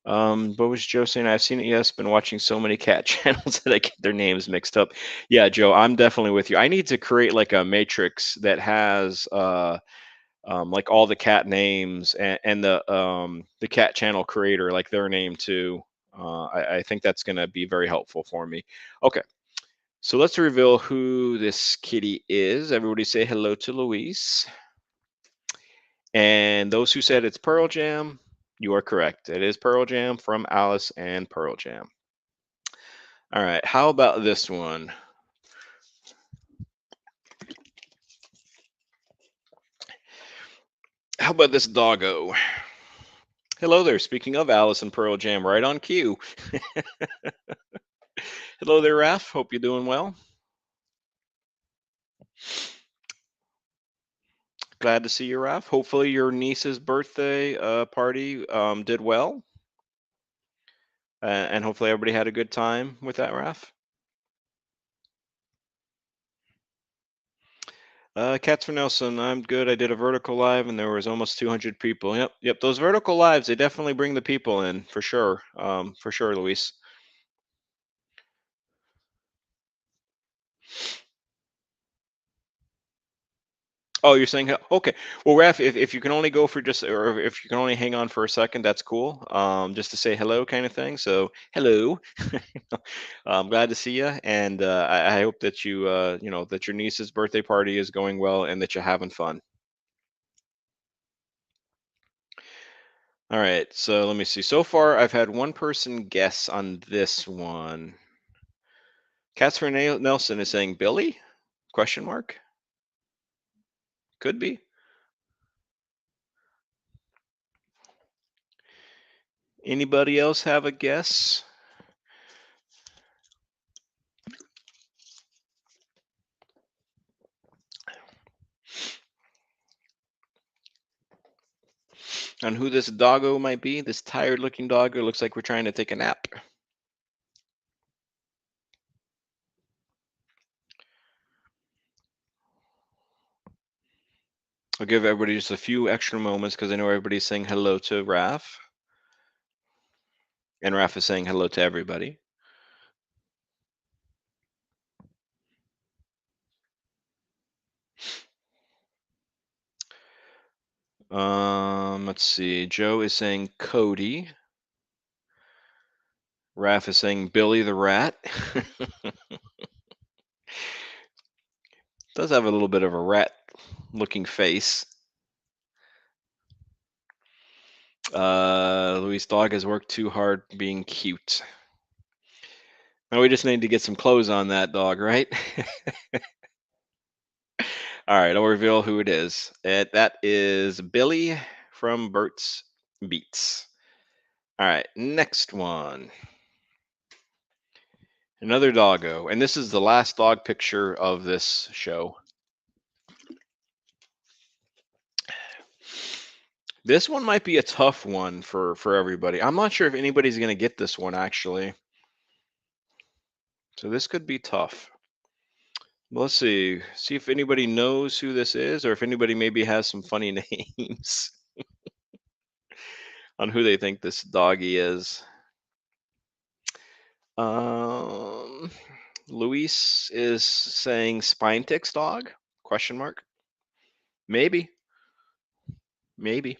A: What was Joe saying? I've seen it. Yes, been watching so many cat channels that I get their names mixed up. Yeah, Joe, I'm definitely with you. I need to create like a matrix that has like all the cat names and the cat channel creator, like their name too. I think that's going to be very helpful for me. Okay, so let's reveal who this kitty is. Everybody say hello to Luis. And those who said it's Pearl Jam, you are correct. It is Pearl Jam from Alice and Pearl Jam. All right, how about this one? How about this doggo? Hello there. Speaking of Alice and Pearl Jam, right on cue. Hello there, Raph. Hope you're doing well. Glad to see you, Raph. Hopefully your niece's birthday party did well. And hopefully everybody had a good time with that, Raph. Cats for Nelson, I'm good. I did a vertical live and there was almost 200 people. Yep. Those vertical lives, they definitely bring the people in for sure. For sure, Luis. Oh, you're saying okay. Well, Raf, if you can only go for just, or if you can only hang on for a second, that's cool. Just to say hello, kind of thing. So hello, I'm glad to see you, and I hope that that your niece's birthday party is going well and that you're having fun. All right, so let me see. So far, I've had one person guess on this one. Catherine Nelson is saying Billy? Question mark. Could be. Anybody else have a guess? On who this doggo might be? This tired looking doggo looks like we're trying to take a nap. I'll give everybody just a few extra moments because I know everybody's saying hello to Raf. And Raf is saying hello to everybody. Let's see. Joe is saying Cody. Raf is saying Billy the Rat. Does have a little bit of a rat looking face. Louis' dog has worked too hard being cute. Now we just need to get some clothes on that dog, right? All right, I'll reveal who it is. That is Billy from Bert's Beats. All right, next one. Another doggo. And this is the last dog picture of this show. This one might be a tough one for everybody. I'm not sure if anybody's going to get this one actually. So this could be tough. Let's see if anybody knows who this is, or if anybody maybe has some funny names on who they think this doggy is. Um, Luis is saying spine ticks dog? Question mark. Maybe, maybe,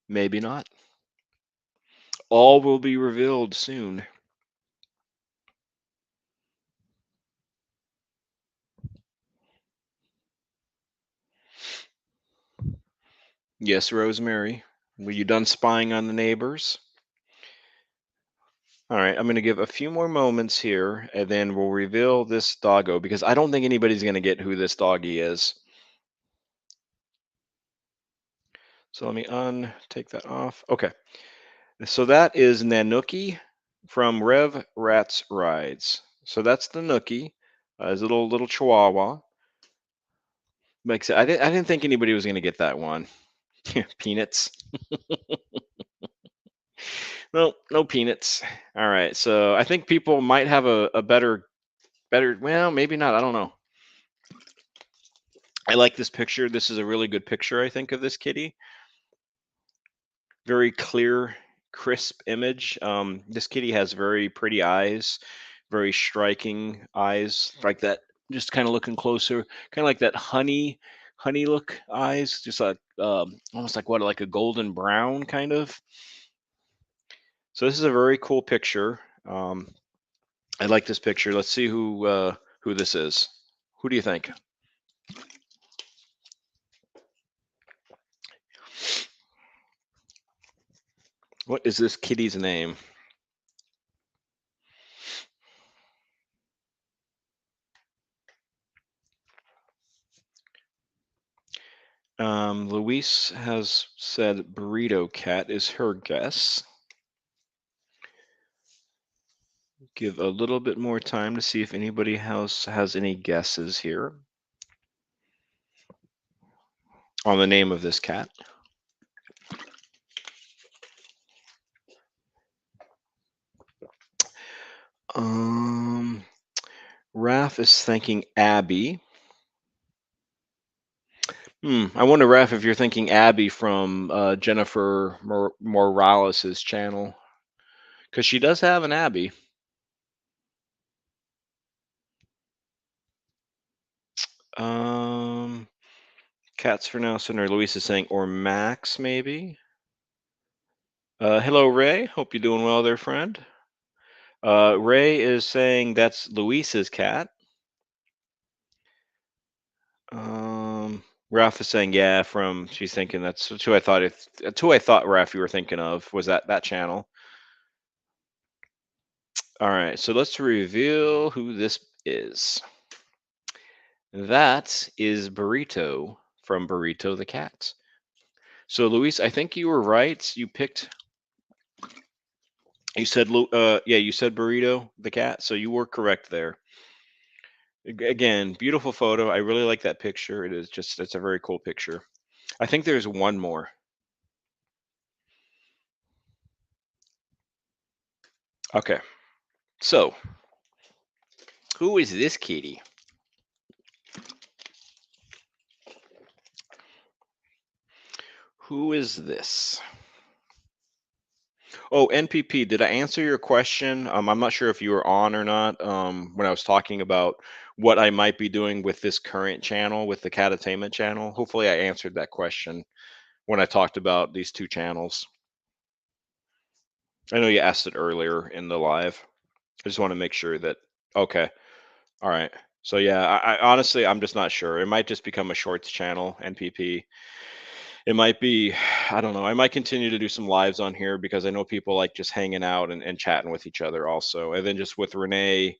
A: maybe not. All will be revealed soon. Yes, Rosemary. Were you done spying on the neighbors? All right, I'm going to give a few more moments here, and then we'll reveal this doggo because I don't think anybody's going to get who this doggy is. So let me take that off. Okay, so that is Nanuki from Rev Rats Rides. So that's the Nookie, his little Chihuahua. Makes it. I didn't think anybody was going to get that one. Peanuts. No peanuts. All right, so I think people might have a better. Well, maybe not. I don't know. I like this picture. This is a really good picture, I think, of this kitty. Very clear, crisp image. This kitty has very pretty eyes, very striking eyes, like that. Just kind of looking closer, kind of like that honey look eyes, just like almost like what, like a golden brown kind of. So this is a very cool picture. I like this picture. Let's see who this is. Who do you think? What is this kitty's name? Luis has said Burrito Cat is her guess. Give a little bit more time to see if anybody else has any guesses here on the name of this cat. Raph is thinking Abby. I wonder, Raph, if you're thinking Abby from Jennifer Morales' channel, because she does have an Abby. Cats for now. Senator Luis is saying, or Max, maybe. Hello, Ray. Hope you're doing well there, friend. Ray is saying that's Luis's cat. Ralph is saying, yeah, she's thinking that's who I thought Ralph you were thinking of was that channel. All right, so let's reveal who this is. That is Burrito from Burrito the Cat. So Luis, I think you were right. You said Burrito the Cat, so you were correct there. Again, beautiful photo. I really like that picture. It's a very cool picture. I think there's one more. Okay. So, who is this kitty? Who is this? Oh, NPP, did I answer your question? I'm not sure if you were on or not when I was talking about what I might be doing with this current channel, with the Catattainment channel. Hopefully I answered that question when I talked about these two channels. I know you asked it earlier in the live. I just want to make sure that, okay. All right. So yeah, I honestly, I'm just not sure. It might just become a shorts channel, NPP. it might be, I don't know. I might continue to do some lives on here because I know people like just hanging out and chatting with each other also. And then just with Renee,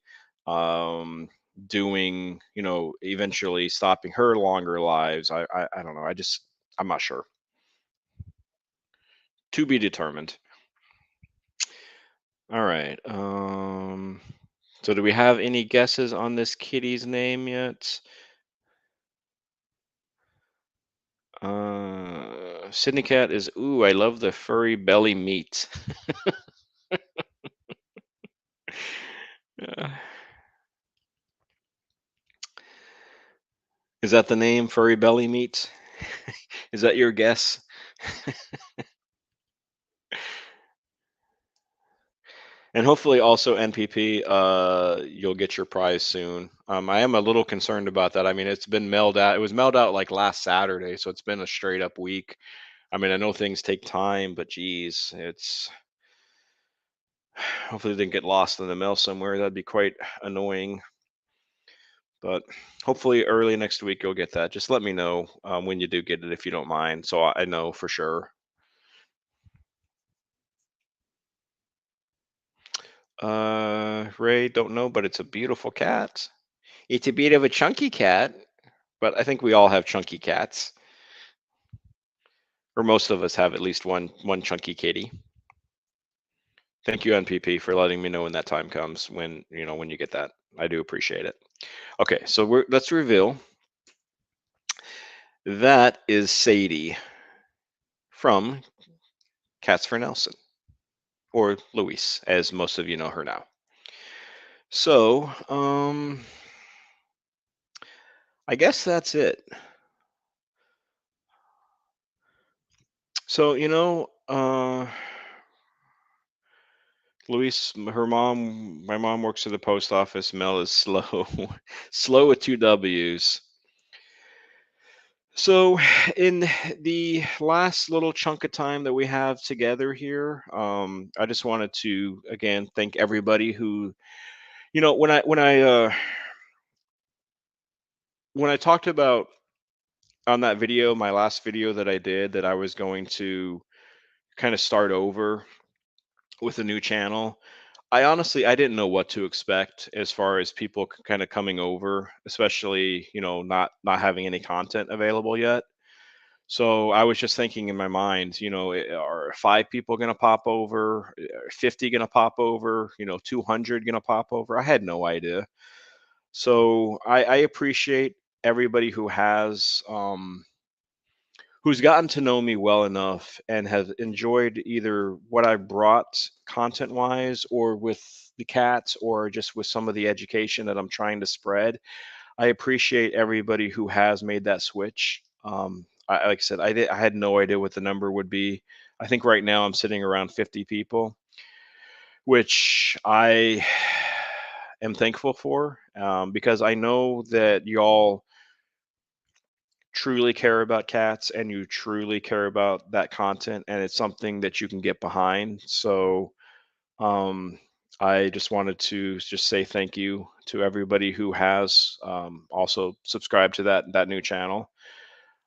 A: um, doing, eventually stopping her longer lives. I don't know. I'm not sure. To be determined. All right. So do we have any guesses on this kitty's name yet? Sydney Cat is, ooh, I love the furry belly meat. Uh, is that the name, furry belly meat? Is that your guess? And hopefully also NPP, you'll get your prize soon. I am a little concerned about that. I mean, it's been mailed out. It was mailed out like last Saturday, so it's been a straight up week. I mean, I know things take time, but geez, it's hopefully it didn't get lost in the mail somewhere. That'd be quite annoying. But hopefully early next week you'll get that. Just let me know when you do get it if you don't mind, so I know for sure. Ray, don't know, but it's a beautiful cat. It's a bit of a chunky cat, but I think we all have chunky cats, or most of us have at least one chunky kitty. Thank you, NPP, for letting me know when that time comes. When you get that, I do appreciate it. Okay, so let's reveal that is Sadie from Cats for Nelson, or Luis, as most of you know her now. So, I guess that's it. So, Luis, my mom works at the post office. Mel is slow, slow with two W's. So, in the last little chunk of time that we have together here, I just wanted to again thank everybody who, when I talked about on that video, my last video that I did, that I was going to kind of start over with a new channel. I didn't know what to expect as far as people kind of coming over, especially, not having any content available yet. So I was just thinking in my mind, are five people going to pop over? Are 50 going to pop over? 200 going to pop over? I had no idea. So I appreciate everybody who's gotten to know me well enough and has enjoyed either what I brought content wise or with the cats or just with some of the education that I'm trying to spread. I appreciate everybody who has made that switch. Like I said, I had no idea what the number would be. I think right now I'm sitting around 50 people, which I am thankful for, because I know that y'all truly care about cats and you truly care about that content, and it's something that you can get behind. So um, I just wanted to just say thank you to everybody who has also subscribed to that new channel.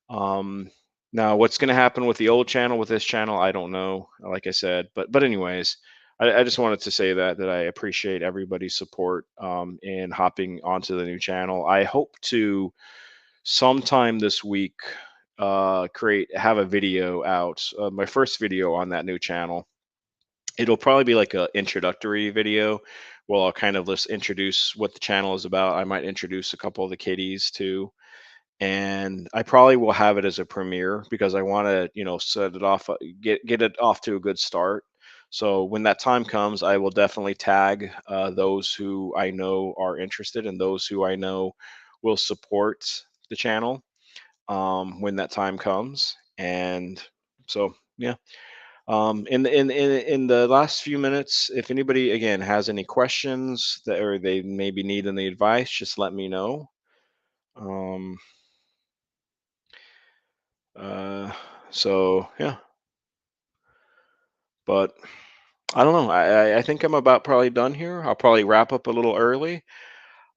A: um, Now what's going to happen with the old channel, with this channel, I don't know, like I said, but anyways, I just wanted to say that I appreciate everybody's support in hopping onto the new channel. I hope to sometime this week create have a video out, my first video on that new channel. It'll probably be like a introductory video where I'll kind of just introduce what the channel is about. I might introduce a couple of the kitties too, and I probably will have it as a premiere because I want to, set it off, get it off to a good start. So when that time comes, I will definitely tag those who I know are interested and those who I know will support the channel when that time comes. And so, yeah. In the last few minutes, if anybody again has any questions that or they maybe need any advice, just let me know. Um, uh, so yeah, but I don't know. I think I'm about probably done here. I'll probably wrap up a little early.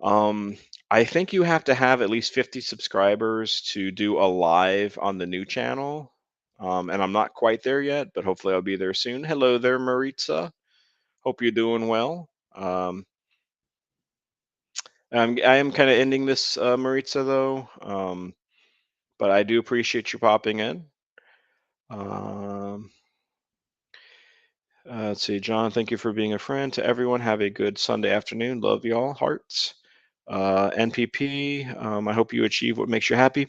A: Um, I think you have to have at least 50 subscribers to do a live on the new channel. And I'm not quite there yet, but hopefully I'll be there soon. Hello there, Maritza. Hope you're doing well. I am kind of ending this, Maritza, though, but I do appreciate you popping in. Um, let's see, John, thank you for being a friend. To everyone, have a good Sunday afternoon. Love y'all, hearts. NPP, I hope you achieve what makes you happy.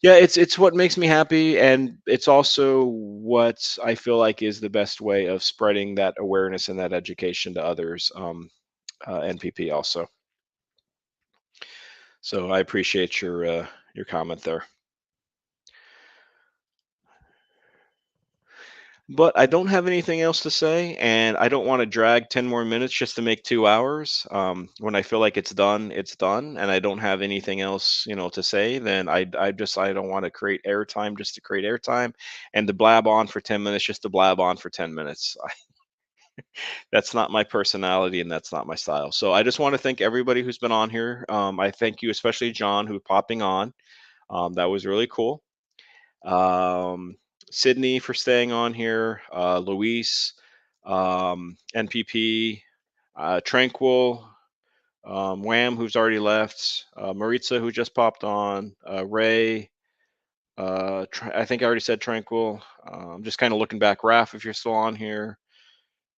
A: Yeah, it's what makes me happy, and it's also what I feel like is the best way of spreading that awareness and that education to others. NPP also. So I appreciate your comment there. But I don't have anything else to say, and I don't want to drag 10 more minutes just to make 2 hours. When I feel like it's done, and I don't have anything else, to say, then I don't want to create airtime just to create airtime, and to blab on for 10 minutes just to blab on for 10 minutes. That's not my personality, and that's not my style. So I just want to thank everybody who's been on here. I thank you, especially John, who popping on. That was really cool. um, Sydney for staying on here, Luis, NPP, Tranquil, Wham, who's already left, Maritza, who just popped on, Ray. I think I already said Tranquil. Just kind of looking back, Raf, if you're still on here.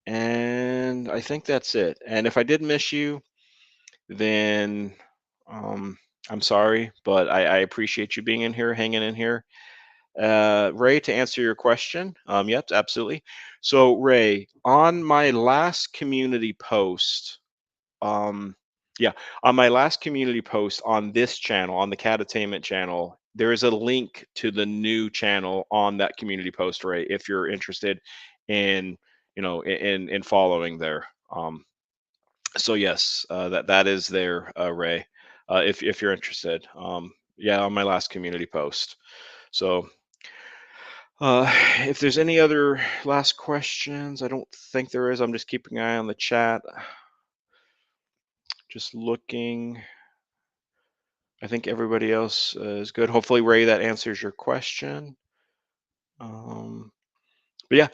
A: And I think that's it. And if I did miss you, then I'm sorry, but I appreciate you being in here, hanging in here. Ray, to answer your question, yep, absolutely. So, Ray, on my last community post, um, yeah, on my last community post on this channel, on the Catattainment channel, there is a link to the new channel on that community post, Ray, if you're interested in, in following there. So yes, that is there, Ray, if you're interested. Yeah, on my last community post. So if there's any other last questions, I don't think there is. I'm just keeping an eye on the chat. Just looking. I think everybody else is good. Hopefully, Ray, that answers your question. But yeah,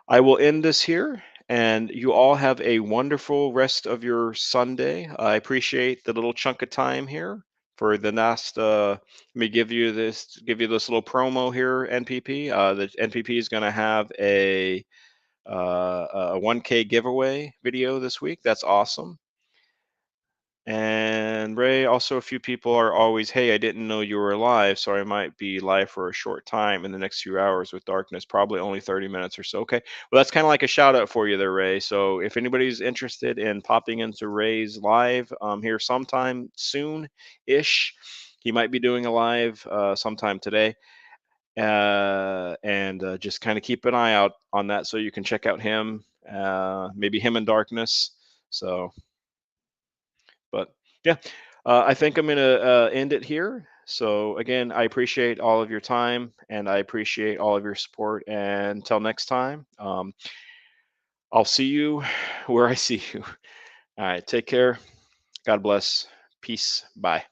A: I will end this here, and you all have a wonderful rest of your Sunday. I appreciate the little chunk of time here for the last. Let me give you this little promo here, NPP. The NPP is going to have a 1K giveaway video this week. That's awesome. And Ray, also a few people are always, hey, I didn't know you were live, so I might be live for a short time in the next few hours with darkness, probably only 30 minutes or so. Okay. Well, that's kind of like a shout out for you there, Ray. So if anybody's interested in popping into Ray's live here sometime soon-ish, he might be doing a live sometime today. And just kind of keep an eye out on that so you can check out him, maybe him in darkness. So, but yeah, I think I'm going to end it here. So again, I appreciate all of your time, and I appreciate all of your support. And until next time, I'll see you where I see you. All right, take care. God bless. Peace. Bye.